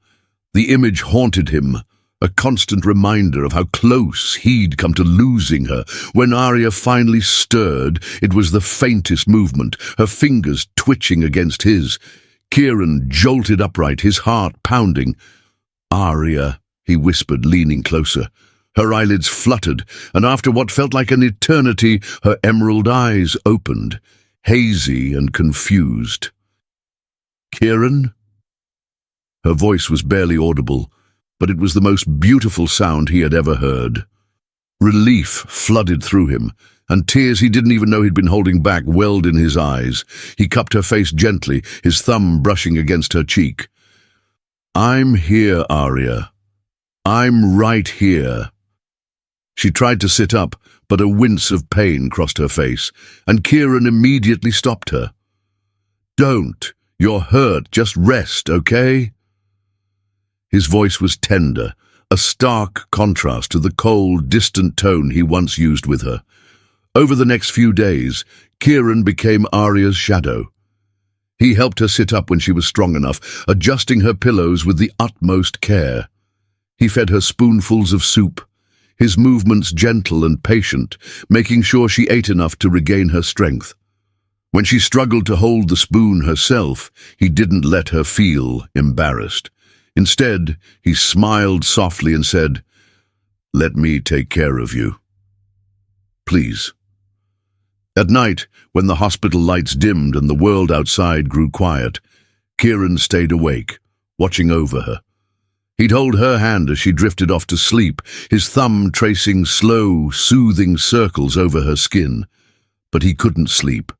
The image haunted him, a constant reminder of how close he'd come to losing her. When Arya finally stirred, it was the faintest movement, her fingers twitching against his. Kieran jolted upright, his heart pounding. "Arya," he whispered, leaning closer. Her eyelids fluttered, and after what felt like an eternity, her emerald eyes opened, hazy and confused. "Kieran?" Her voice was barely audible, but it was the most beautiful sound he had ever heard. Relief flooded through him, and tears he didn't even know he'd been holding back welled in his eyes. He cupped her face gently, his thumb brushing against her cheek. "I'm here, Arya. I'm right here." She tried to sit up, but a wince of pain crossed her face, and Kieran immediately stopped her. "Don't. You're hurt. Just rest, okay?" His voice was tender, a stark contrast to the cold, distant tone he once used with her. Over the next few days, Kieran became Arya's shadow. He helped her sit up when she was strong enough, adjusting her pillows with the utmost care. He fed her spoonfuls of soup, his movements gentle and patient, making sure she ate enough to regain her strength. When she struggled to hold the spoon herself, he didn't let her feel embarrassed. Instead, he smiled softly and said, "Let me take care of you. Please." At night, when the hospital lights dimmed and the world outside grew quiet, Kieran stayed awake, watching over her. He'd hold her hand as she drifted off to sleep, his thumb tracing slow, soothing circles over her skin. But he couldn't sleep,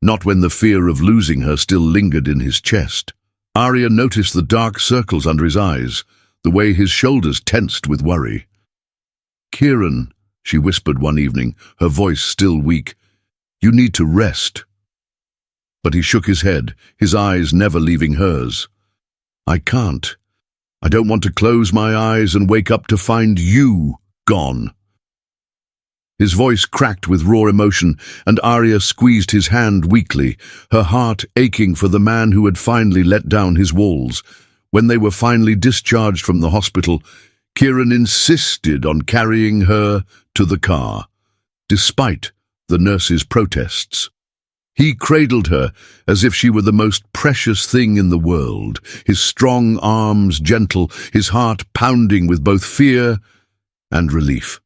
not when the fear of losing her still lingered in his chest. Arya noticed the dark circles under his eyes, the way his shoulders tensed with worry. "Kieran," she whispered one evening, her voice still weak, "you need to rest." But he shook his head, his eyes never leaving hers. "I can't. I don't want to close my eyes and wake up to find you gone." His voice cracked with raw emotion, and Arya squeezed his hand weakly, her heart aching for the man who had finally let down his walls. When they were finally discharged from the hospital, Kieran insisted on carrying her to the car, despite the nurse's protests. He cradled her as if she were the most precious thing in the world, his strong arms gentle, his heart pounding with both fear and relief.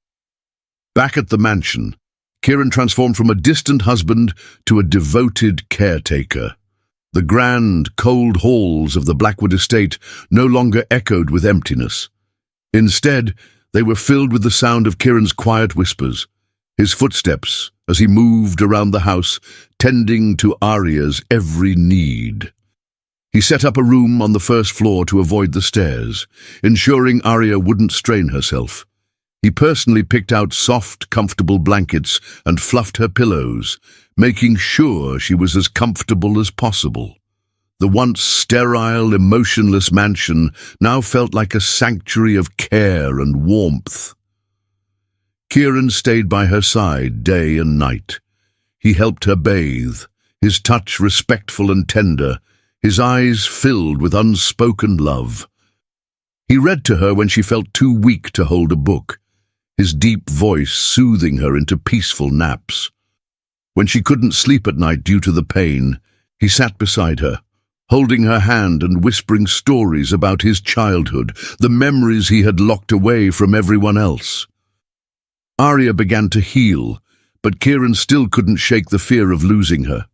Back at the mansion, Kieran transformed from a distant husband to a devoted caretaker. The grand, cold halls of the Blackwood estate no longer echoed with emptiness. Instead, they were filled with the sound of Kieran's quiet whispers, his footsteps as he moved around the house, tending to Arya's every need. He set up a room on the first floor to avoid the stairs, ensuring Arya wouldn't strain herself. He personally picked out soft, comfortable blankets and fluffed her pillows, making sure she was as comfortable as possible. The once sterile, emotionless mansion now felt like a sanctuary of care and warmth. Kieran stayed by her side day and night. He helped her bathe, his touch respectful and tender, his eyes filled with unspoken love. He read to her when she felt too weak to hold a book, his deep voice soothing her into peaceful naps. When she couldn't sleep at night due to the pain, he sat beside her, holding her hand and whispering stories about his childhood, the memories he had locked away from everyone else. Arya began to heal, but Kieran still couldn't shake the fear of losing her.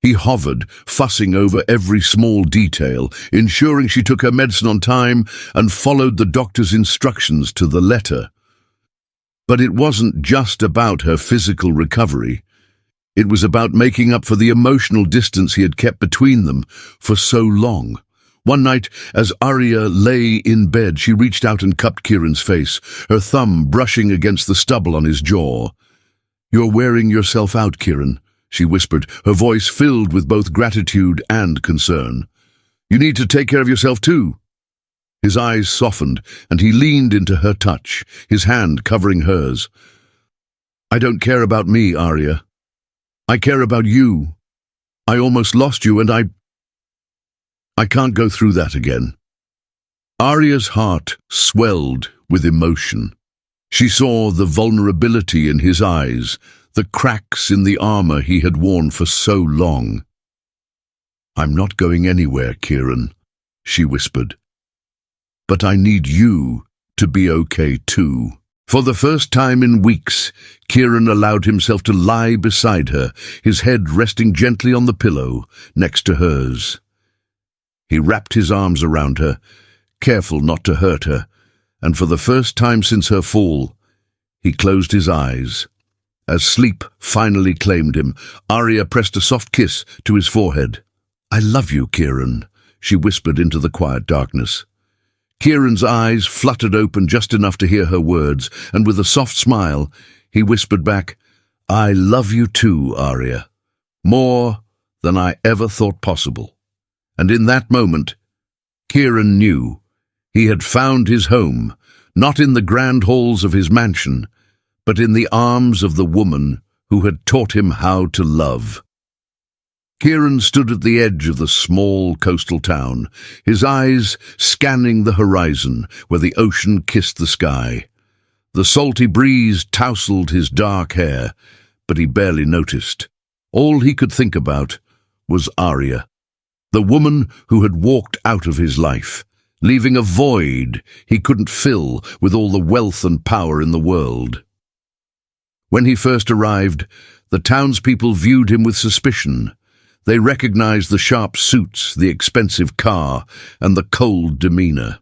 He hovered, fussing over every small detail, ensuring she took her medicine on time and followed the doctor's instructions to the letter. But it wasn't just about her physical recovery. It was about making up for the emotional distance he had kept between them for so long. One night, as Arya lay in bed, she reached out and cupped Kieran's face, her thumb brushing against the stubble on his jaw. "You're wearing yourself out, Kieran," she whispered, her voice filled with both gratitude and concern. "You need to take care of yourself too." His eyes softened, and he leaned into her touch, his hand covering hers. "I don't care about me, Arya. I care about you. I almost lost you, and I can't go through that again." Arya's heart swelled with emotion. She saw the vulnerability in his eyes, the cracks in the armor he had worn for so long. "I'm not going anywhere, Kieran," she whispered. "But I need you to be okay too." For the first time in weeks, Kieran allowed himself to lie beside her, his head resting gently on the pillow next to hers. He wrapped his arms around her, careful not to hurt her, and for the first time since her fall, he closed his eyes. As sleep finally claimed him, Arya pressed a soft kiss to his forehead. "I love you, Kieran," she whispered into the quiet darkness. Kieran's eyes fluttered open just enough to hear her words, and with a soft smile, he whispered back, "I love you too, Arya. More than I ever thought possible." And in that moment, Kieran knew he had found his home, not in the grand halls of his mansion, but in the arms of the woman who had taught him how to love. Kieran stood at the edge of the small coastal town, his eyes scanning the horizon where the ocean kissed the sky. The salty breeze tousled his dark hair, but he barely noticed. All he could think about was Arya, the woman who had walked out of his life, leaving a void he couldn't fill with all the wealth and power in the world. When he first arrived, the townspeople viewed him with suspicion. They recognized the sharp suits, the expensive car, and the cold demeanor.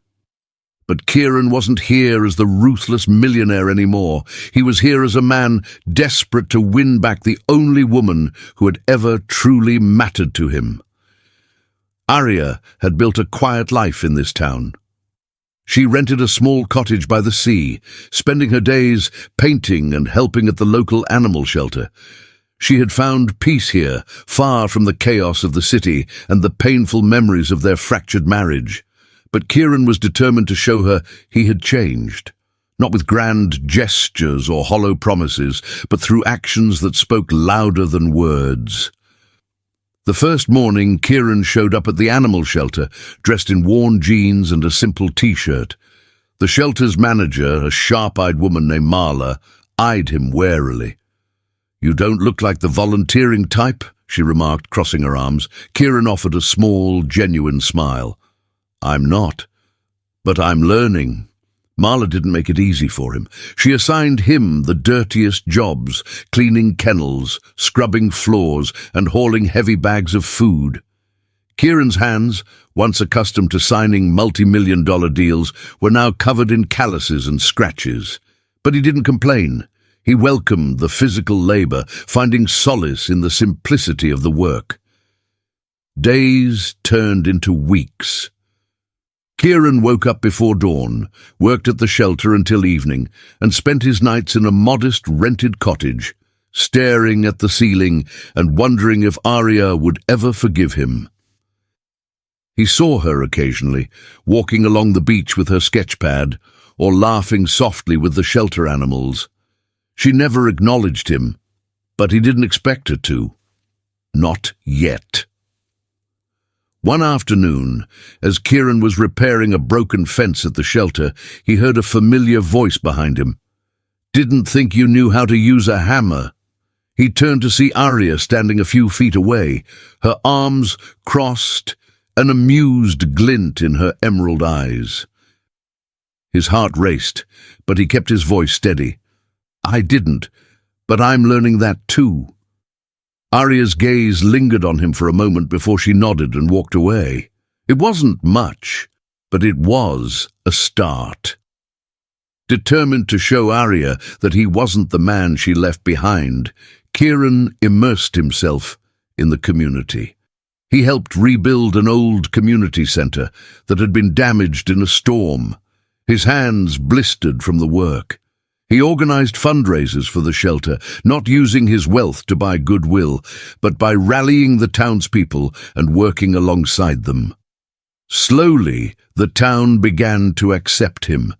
But Kieran wasn't here as the ruthless millionaire anymore. He was here as a man desperate to win back the only woman who had ever truly mattered to him. Arya had built a quiet life in this town. She rented a small cottage by the sea, spending her days painting and helping at the local animal shelter. She had found peace here, far from the chaos of the city and the painful memories of their fractured marriage. But Kieran was determined to show her he had changed. Not with grand gestures or hollow promises, but through actions that spoke louder than words. The first morning, Kieran showed up at the animal shelter, dressed in worn jeans and a simple t-shirt. The shelter's manager, a sharp-eyed woman named Marla, eyed him warily. "You don't look like the volunteering type," she remarked, crossing her arms. Kieran offered a small, genuine smile. "I'm not, but I'm learning." Marla didn't make it easy for him. She assigned him the dirtiest jobs, cleaning kennels, scrubbing floors, and hauling heavy bags of food. Kieran's hands, once accustomed to signing multi-million-dollar deals, were now covered in calluses and scratches. But he didn't complain. He welcomed the physical labor, finding solace in the simplicity of the work. Days turned into weeks. Kieran woke up before dawn, worked at the shelter until evening, and spent his nights in a modest rented cottage, staring at the ceiling and wondering if Arya would ever forgive him. He saw her occasionally, walking along the beach with her sketchpad, or laughing softly with the shelter animals. She never acknowledged him, but he didn't expect her to. Not yet. One afternoon, as Kieran was repairing a broken fence at the shelter, he heard a familiar voice behind him. "Didn't think you knew how to use a hammer." He turned to see Arya standing a few feet away, her arms crossed, an amused glint in her emerald eyes. His heart raced, but he kept his voice steady. "I didn't, but I'm learning that too." Arya's gaze lingered on him for a moment before she nodded and walked away. It wasn't much, but it was a start. Determined to show Arya that he wasn't the man she left behind, Kieran immersed himself in the community. He helped rebuild an old community center that had been damaged in a storm. His hands blistered from the work. He organized fundraisers for the shelter, not using his wealth to buy goodwill, but by rallying the townspeople and working alongside them. Slowly, the town began to accept him.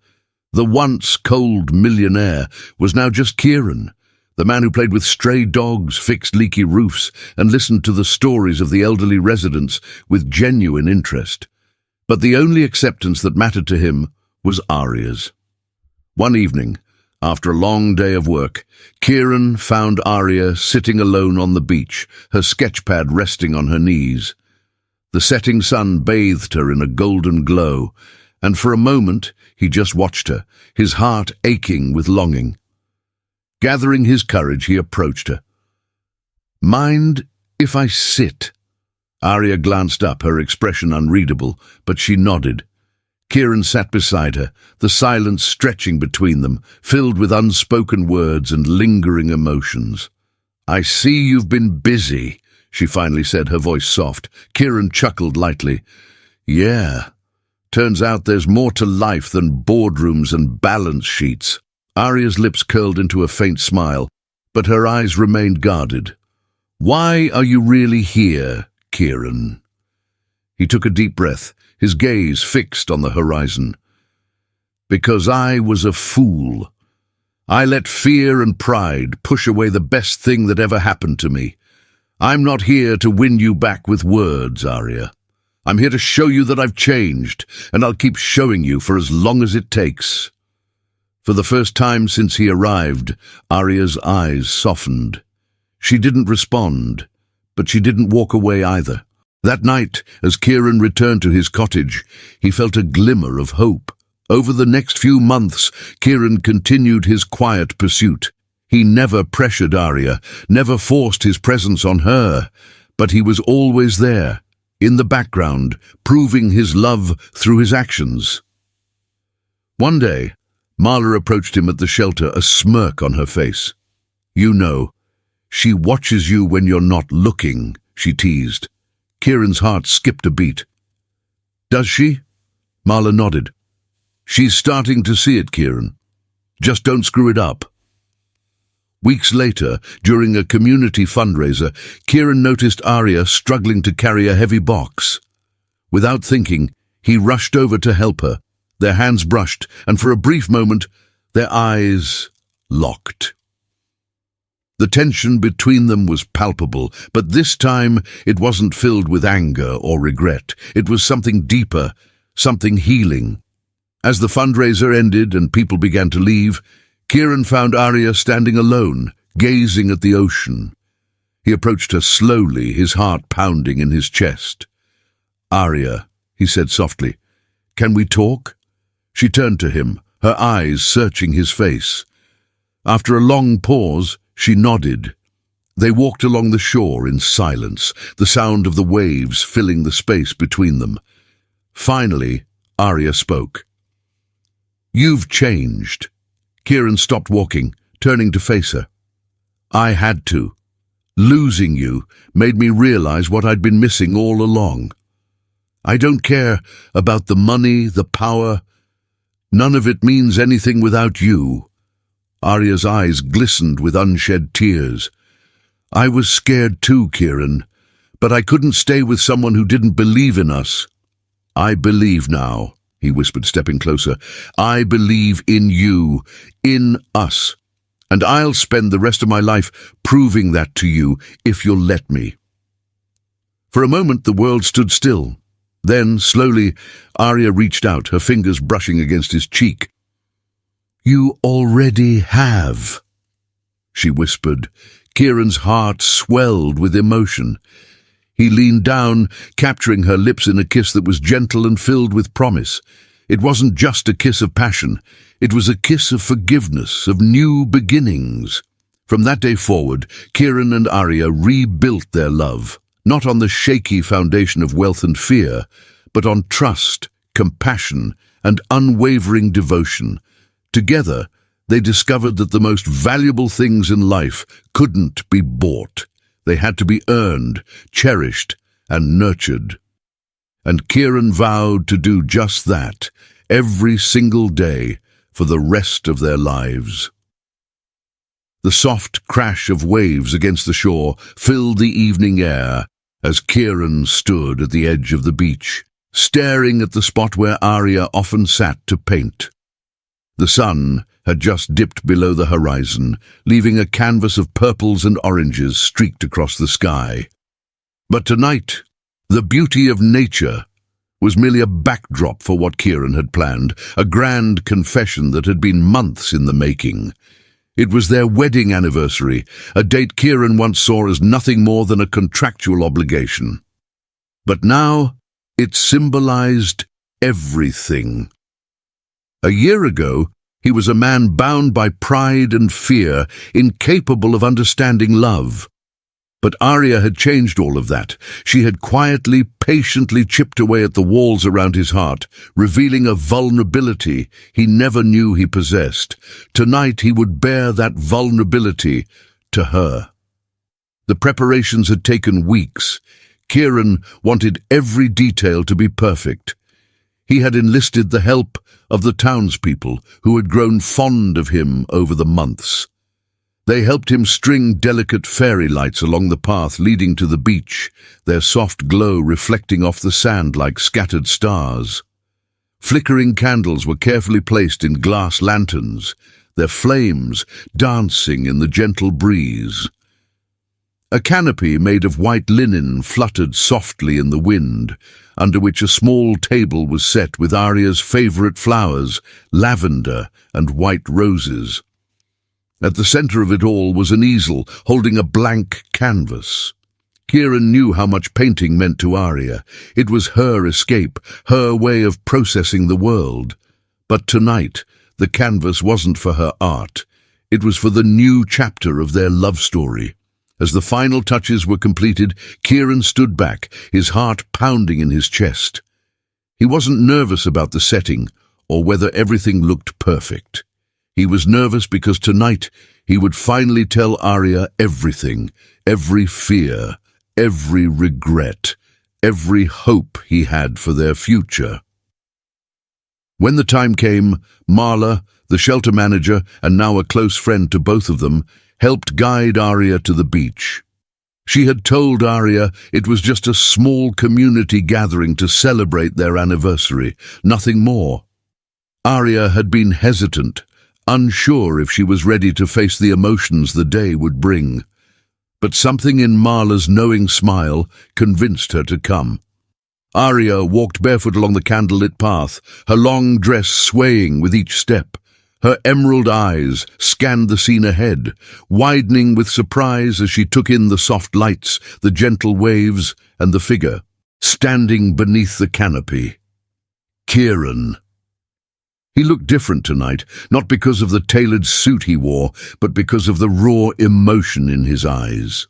The once cold millionaire was now just Kieran, the man who played with stray dogs, fixed leaky roofs, and listened to the stories of the elderly residents with genuine interest. But the only acceptance that mattered to him was Arya's. One evening, after a long day of work, Kieran found Arya sitting alone on the beach, her sketchpad resting on her knees. The setting sun bathed her in a golden glow, and for a moment he just watched her, his heart aching with longing. Gathering his courage, he approached her. "Mind if I sit?" Arya glanced up, her expression unreadable, but she nodded. Kieran sat beside her, the silence stretching between them, filled with unspoken words and lingering emotions. "I see you've been busy," she finally said, her voice soft. Kieran chuckled lightly. "Yeah, turns out there's more to life than boardrooms and balance sheets." Arya's lips curled into a faint smile, but her eyes remained guarded. "Why are you really here, Kieran?" He took a deep breath, his gaze fixed on the horizon. "Because I was a fool. I let fear and pride push away the best thing that ever happened to me. I'm not here to win you back with words, Arya. I'm here to show you that I've changed, and I'll keep showing you for as long as it takes." For the first time since he arrived, Arya's eyes softened. She didn't respond, but she didn't walk away either. That night, as Kieran returned to his cottage, he felt a glimmer of hope. Over the next few months, Kieran continued his quiet pursuit. He never pressured Arya, never forced his presence on her, but he was always there, in the background, proving his love through his actions. One day, Marla approached him at the shelter, a smirk on her face. "You know, she watches you when you're not looking," she teased. Kieran's heart skipped a beat. "Does she?" Marla nodded. She's starting to see it, Kieran. Just don't screw it up. Weeks later, during a community fundraiser, Kieran noticed Arya struggling to carry a heavy box. Without thinking, he rushed over to help her. Their hands brushed, and for a brief moment, their eyes locked. The tension between them was palpable, but this time it wasn't filled with anger or regret. It was something deeper, something healing. As the fundraiser ended and people began to leave, Kieran found Arya standing alone, gazing at the ocean. He approached her slowly, his heart pounding in his chest. "Arya," he said softly, "can we talk?" She turned to him, her eyes searching his face. After a long pause, she nodded. They walked along the shore in silence, the sound of the waves filling the space between them. Finally, Arya spoke. "You've changed." Kieran stopped walking, turning to face her. "I had to. Losing you made me realize what I'd been missing all along. I don't care about the money, the power. None of it means anything without you." Arya's eyes glistened with unshed tears. "I was scared too, Kieran, but I couldn't stay with someone who didn't believe in us." "I believe now," he whispered, stepping closer. "I believe in you, in us, and I'll spend the rest of my life proving that to you if you'll let me." For a moment the world stood still. Then, slowly, Arya reached out, her fingers brushing against his cheek. "You already have," she whispered. Kieran's heart swelled with emotion. He leaned down, capturing her lips in a kiss that was gentle and filled with promise. It wasn't just a kiss of passion. It was a kiss of forgiveness, of new beginnings. From that day forward, Kieran and Arya rebuilt their love, not on the shaky foundation of wealth and fear, but on trust, compassion, and unwavering devotion. Together, they discovered that the most valuable things in life couldn't be bought. They had to be earned, cherished, and nurtured. And Kieran vowed to do just that, every single day, for the rest of their lives. The soft crash of waves against the shore filled the evening air as Kieran stood at the edge of the beach, staring at the spot where Arya often sat to paint. The sun had just dipped below the horizon, leaving a canvas of purples and oranges streaked across the sky. But tonight, the beauty of nature was merely a backdrop for what Kieran had planned, a grand confession that had been months in the making. It was their wedding anniversary, a date Kieran once saw as nothing more than a contractual obligation. But now, it symbolized everything. A year ago, he was a man bound by pride and fear, incapable of understanding love. But Arya had changed all of that. She had quietly, patiently chipped away at the walls around his heart, revealing a vulnerability he never knew he possessed. Tonight he would bear that vulnerability to her. The preparations had taken weeks. Kieran wanted every detail to be perfect. He had enlisted the help of the townspeople who had grown fond of him over the months. They helped him string delicate fairy lights along the path leading to the beach, their soft glow reflecting off the sand like scattered stars. Flickering candles were carefully placed in glass lanterns, their flames dancing in the gentle breeze. A canopy made of white linen fluttered softly in the wind, under which a small table was set with Arya's favourite flowers, lavender and white roses. At the centre of it all was an easel holding a blank canvas. Kieran knew how much painting meant to Arya. It was her escape, her way of processing the world. But tonight, the canvas wasn't for her art. It was for the new chapter of their love story. As the final touches were completed, Kieran stood back, his heart pounding in his chest. He wasn't nervous about the setting or whether everything looked perfect. He was nervous because tonight he would finally tell Arya everything, every fear, every regret, every hope he had for their future. When the time came, Marla, the shelter manager and now a close friend to both of them, helped guide Arya to the beach. She had told Arya it was just a small community gathering to celebrate their anniversary, nothing more. Arya had been hesitant, unsure if she was ready to face the emotions the day would bring. But something in Marla's knowing smile convinced her to come. Arya walked barefoot along the candlelit path, her long dress swaying with each step. Her emerald eyes scanned the scene ahead, widening with surprise as she took in the soft lights, the gentle waves, and the figure, standing beneath the canopy. Kieran. He looked different tonight, not because of the tailored suit he wore, but because of the raw emotion in his eyes.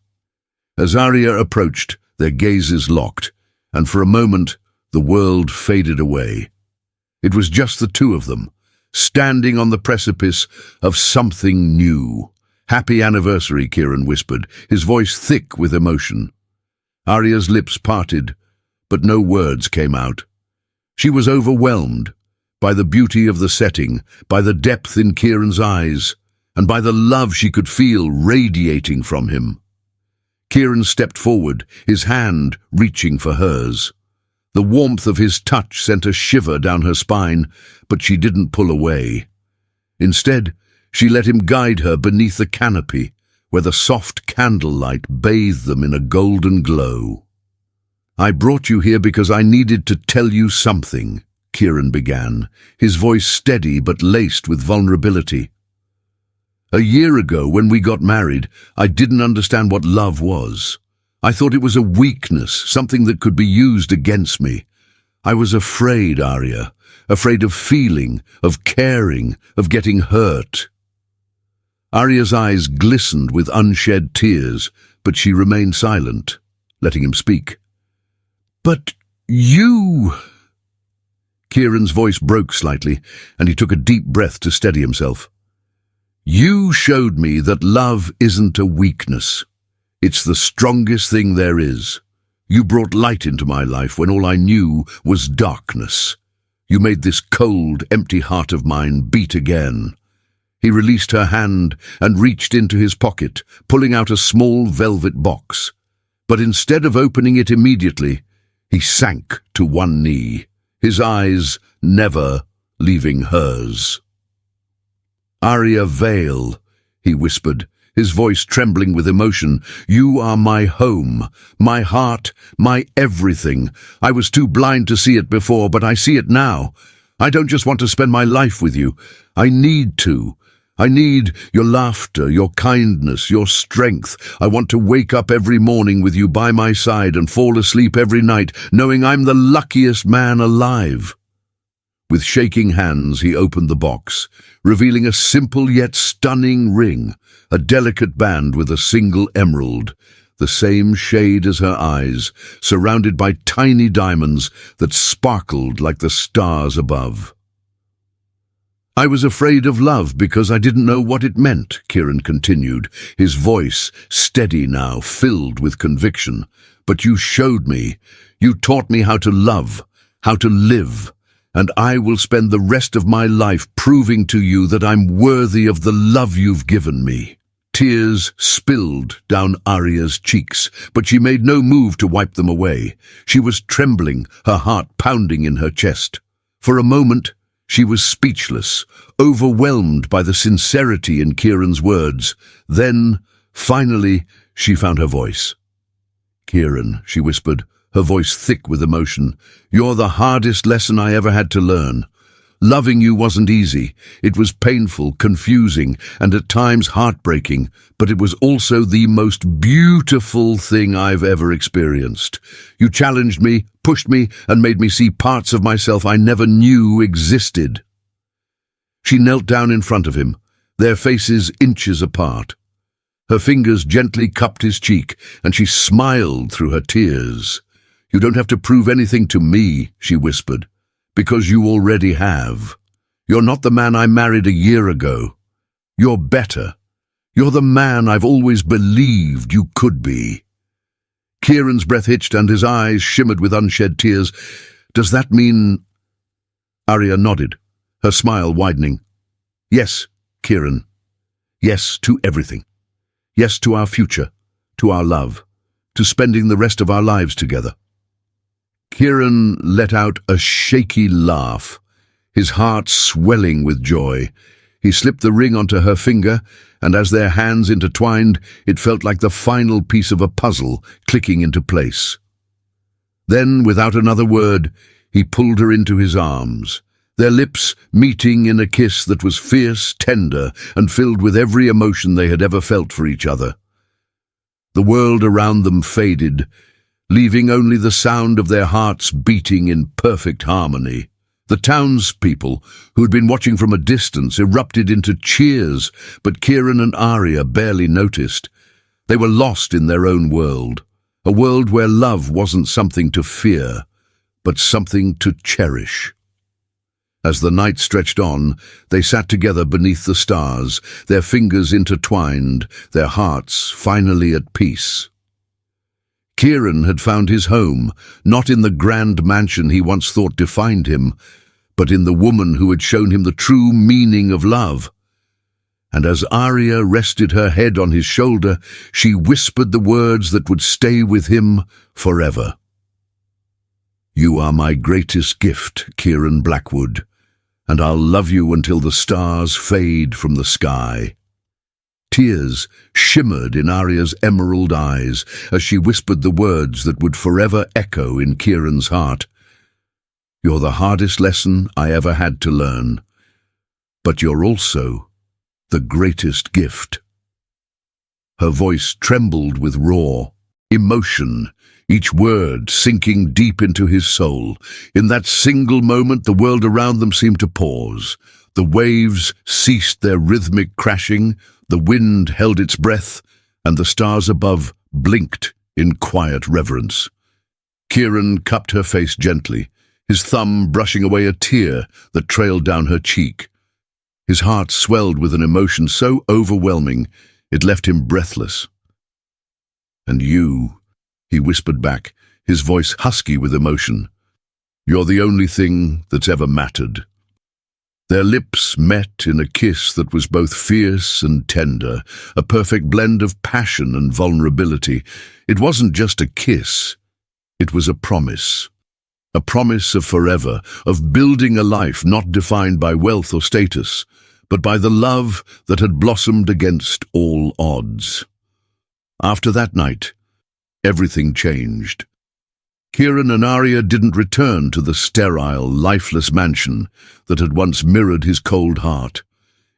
As Arya approached, their gazes locked, and for a moment the world faded away. It was just the two of them, standing on the precipice of something new. "Happy anniversary," Kieran whispered, his voice thick with emotion. Arya's lips parted, but no words came out. She was overwhelmed by the beauty of the setting, by the depth in Kieran's eyes, and by the love she could feel radiating from him. Kieran stepped forward, his hand reaching for hers. The warmth of his touch sent a shiver down her spine, but she didn't pull away. Instead, she let him guide her beneath the canopy, where the soft candlelight bathed them in a golden glow. "I brought you here because I needed to tell you something," Kieran began, his voice steady but laced with vulnerability. "A year ago, when we got married, I didn't understand what love was. I thought it was a weakness, something that could be used against me. I was afraid, Arya, afraid of feeling, of caring, of getting hurt." Arya's eyes glistened with unshed tears, but she remained silent, letting him speak. "But you—" Kieran's voice broke slightly, and he took a deep breath to steady himself. "You showed me that love isn't a weakness. It's the strongest thing there is. You brought light into my life when all I knew was darkness. You made this cold, empty heart of mine beat again." He released her hand and reached into his pocket, pulling out a small velvet box. But instead of opening it immediately, he sank to one knee, his eyes never leaving hers. "Arya Vale," he whispered, his voice trembling with emotion. "You are my home, my heart, my everything. I was too blind to see it before, but I see it now. I don't just want to spend my life with you. I need to. I need your laughter, your kindness, your strength. I want to wake up every morning with you by my side and fall asleep every night, knowing I'm the luckiest man alive." With shaking hands, he opened the box, revealing a simple yet stunning ring, a delicate band with a single emerald, the same shade as her eyes, surrounded by tiny diamonds that sparkled like the stars above. "I was afraid of love because I didn't know what it meant," Kieran continued, his voice steady now, filled with conviction. "But you showed me. You taught me how to love, how to live. And I will spend the rest of my life proving to you that I'm worthy of the love you've given me." Tears spilled down Arya's cheeks, but she made no move to wipe them away. She was trembling, her heart pounding in her chest. For a moment, she was speechless, overwhelmed by the sincerity in Kieran's words. Then, finally, she found her voice. "Kieran," she whispered, her voice thick with emotion, "you're the hardest lesson I ever had to learn. Loving you wasn't easy. It was painful, confusing, and at times heartbreaking, but it was also the most beautiful thing I've ever experienced. You challenged me, pushed me, and made me see parts of myself I never knew existed." She knelt down in front of him, their faces inches apart. Her fingers gently cupped his cheek, and she smiled through her tears. "You don't have to prove anything to me," she whispered, "because you already have. You're not the man I married a year ago. You're better. You're the man I've always believed you could be." Kieran's breath hitched and his eyes shimmered with unshed tears. "Does that mean—" Arya nodded, her smile widening. Yes, Kieran. Yes to everything. Yes to our future, to our love, to spending the rest of our lives together. Kieran let out a shaky laugh, his heart swelling with joy. He slipped the ring onto her finger, and as their hands intertwined, it felt like the final piece of a puzzle clicking into place. Then, without another word, he pulled her into his arms, their lips meeting in a kiss that was fierce, tender, and filled with every emotion they had ever felt for each other. The world around them faded, leaving only the sound of their hearts beating in perfect harmony. The townspeople, who had been watching from a distance, erupted into cheers, but Kieran and Arya barely noticed. They were lost in their own world, a world where love wasn't something to fear, but something to cherish. As the night stretched on, they sat together beneath the stars, their fingers intertwined, their hearts finally at peace. Kieran had found his home, not in the grand mansion he once thought defined him, but in the woman who had shown him the true meaning of love. And as Arya rested her head on his shoulder, she whispered the words that would stay with him forever. "You are my greatest gift, Kieran Blackwood, and I'll love you until the stars fade from the sky." Tears shimmered in Arya's emerald eyes as she whispered the words that would forever echo in Kieran's heart. "You're the hardest lesson I ever had to learn, but you're also the greatest gift." Her voice trembled with raw emotion, each word sinking deep into his soul. In that single moment, the world around them seemed to pause. The waves ceased their rhythmic crashing, the wind held its breath, and the stars above blinked in quiet reverence. Kieran cupped her face gently, his thumb brushing away a tear that trailed down her cheek. His heart swelled with an emotion so overwhelming it left him breathless. "And you," he whispered back, his voice husky with emotion, "you're the only thing that's ever mattered." Their lips met in a kiss that was both fierce and tender, a perfect blend of passion and vulnerability. It wasn't just a kiss, it was a promise of forever, of building a life not defined by wealth or status, but by the love that had blossomed against all odds. After that night, everything changed. Kieran and Arya didn't return to the sterile, lifeless mansion that had once mirrored his cold heart.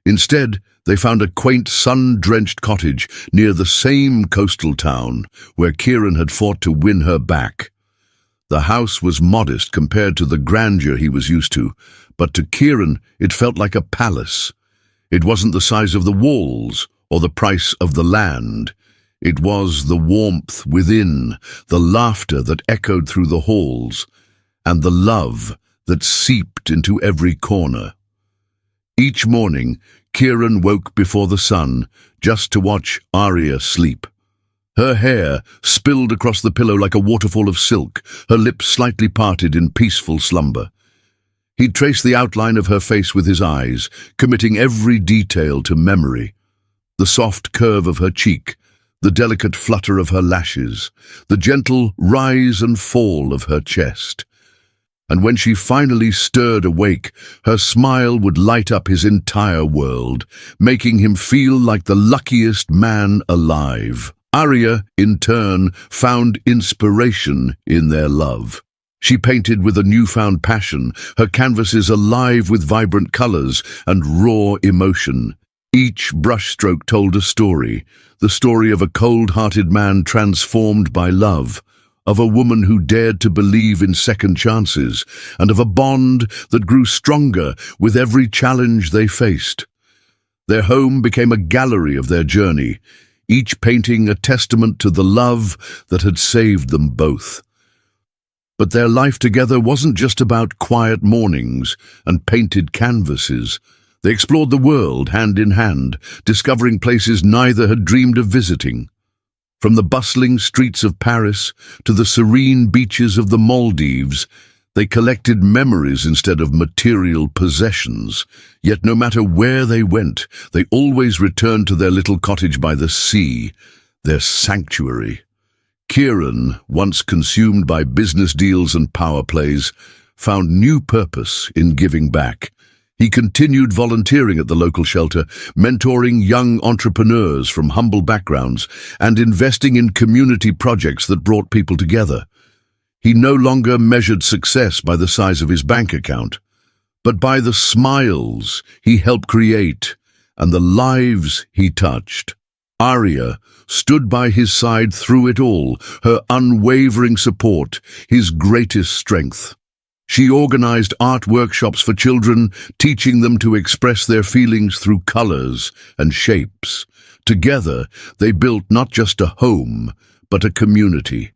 Instead, they found a quaint, sun-drenched cottage near the same coastal town where Kieran had fought to win her back. The house was modest compared to the grandeur he was used to, but to Kieran it felt like a palace. It wasn't the size of the walls or the price of the land. It was the warmth within, the laughter that echoed through the halls, and the love that seeped into every corner. Each morning, Kieran woke before the sun, just to watch Arya sleep. Her hair spilled across the pillow like a waterfall of silk, her lips slightly parted in peaceful slumber. He'd traced the outline of her face with his eyes, committing every detail to memory. The soft curve of her cheek, the delicate flutter of her lashes, the gentle rise and fall of her chest. And when she finally stirred awake, her smile would light up his entire world, making him feel like the luckiest man alive. Arya, in turn, found inspiration in their love. She painted with a newfound passion, her canvases alive with vibrant colors and raw emotion. Each brushstroke told a story, the story of a cold-hearted man transformed by love, of a woman who dared to believe in second chances, and of a bond that grew stronger with every challenge they faced. Their home became a gallery of their journey, each painting a testament to the love that had saved them both. But their life together wasn't just about quiet mornings and painted canvases. They explored the world hand in hand, discovering places neither had dreamed of visiting. From the bustling streets of Paris to the serene beaches of the Maldives, They collected memories instead of material possessions. Yet no matter where they went, they always returned to their little cottage by the sea, their sanctuary. Kieran, once consumed by business deals and power plays, found new purpose in giving back. He continued volunteering at the local shelter, mentoring young entrepreneurs from humble backgrounds and investing in community projects that brought people together. He no longer measured success by the size of his bank account, but by the smiles he helped create and the lives he touched. Arya stood by his side through it all, her unwavering support, his greatest strength. She organized art workshops for children, teaching them to express their feelings through colors and shapes. Together, they built not just a home, but a community.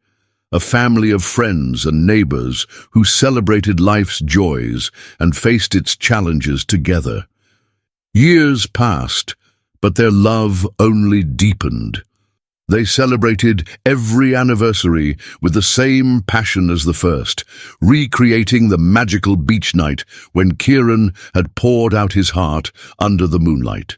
A family of friends and neighbors who celebrated life's joys and faced its challenges together. Years passed, but their love only deepened. They celebrated every anniversary with the same passion as the first, recreating the magical beach night when Kieran had poured out his heart under the moonlight.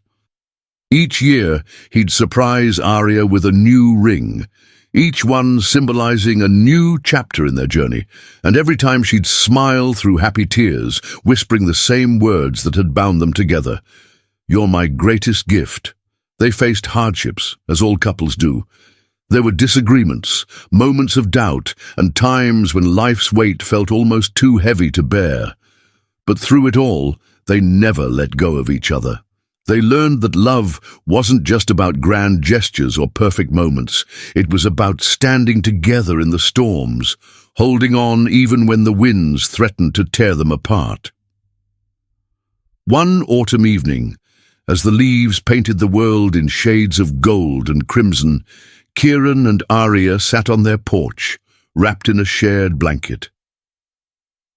Each year, he'd surprise Arya with a new ring, each one symbolizing a new chapter in their journey, and every time she'd smile through happy tears, whispering the same words that had bound them together. "You're my greatest gift." They faced hardships, as all couples do. There were disagreements, moments of doubt, and times when life's weight felt almost too heavy to bear. But through it all, they never let go of each other. They learned that love wasn't just about grand gestures or perfect moments. It was about standing together in the storms, holding on even when the winds threatened to tear them apart. One autumn evening, as the leaves painted the world in shades of gold and crimson, Kieran and Arya sat on their porch, wrapped in a shared blanket.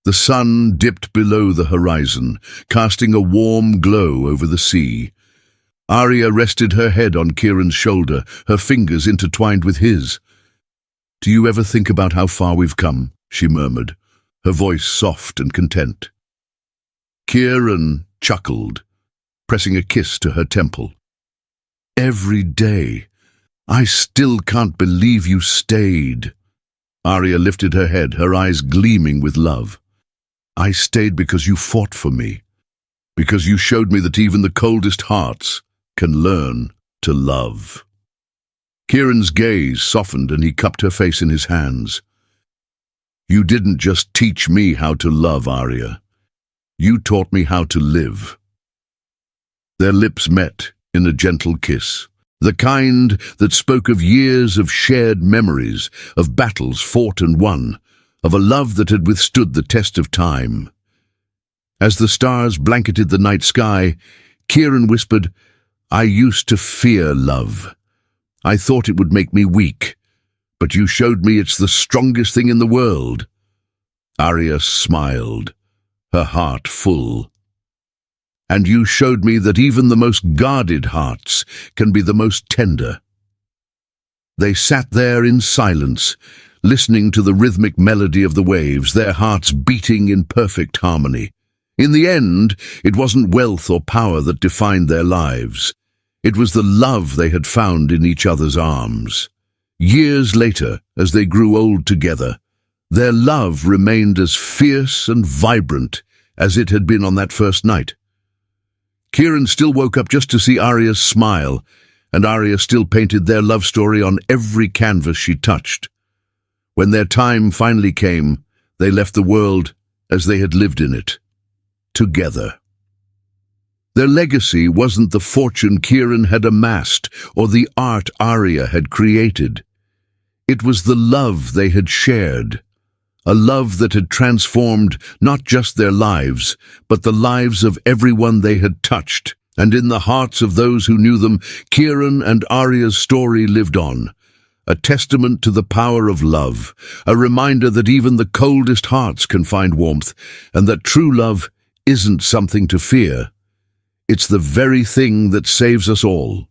The sun dipped below the horizon, casting a warm glow over the sea. Arya rested her head on Kieran's shoulder, her fingers intertwined with his. "Do you ever think about how far we've come?" she murmured, her voice soft and content. Kieran chuckled, pressing a kiss to her temple. "Every day. I still can't believe you stayed." Arya lifted her head, her eyes gleaming with love. "I stayed because you fought for me, because you showed me that even the coldest hearts can learn to love." Kieran's gaze softened and he cupped her face in his hands. "You didn't just teach me how to love, Arya. You taught me how to live." Their lips met in a gentle kiss, the kind that spoke of years of shared memories, of battles fought and won, of a love that had withstood the test of time. As the stars blanketed the night sky, Kieran whispered, "I used to fear love. I thought it would make me weak, but you showed me it's the strongest thing in the world." Arya smiled, her heart full. "And you showed me that even the most guarded hearts can be the most tender." They sat there in silence, listening to the rhythmic melody of the waves, their hearts beating in perfect harmony. In the end, it wasn't wealth or power that defined their lives. It was the love they had found in each other's arms. Years later, as they grew old together, their love remained as fierce and vibrant as it had been on that first night. Kieran still woke up just to see Arya's smile, and Arya still painted their love story on every canvas she touched. When their time finally came, they left the world as they had lived in it, together. Their legacy wasn't the fortune Kieran had amassed or the art Arya had created. It was the love they had shared, a love that had transformed not just their lives, but the lives of everyone they had touched. And in the hearts of those who knew them, Kieran and Arya's story lived on. A testament to the power of love, a reminder that even the coldest hearts can find warmth, and that true love isn't something to fear. It's the very thing that saves us all.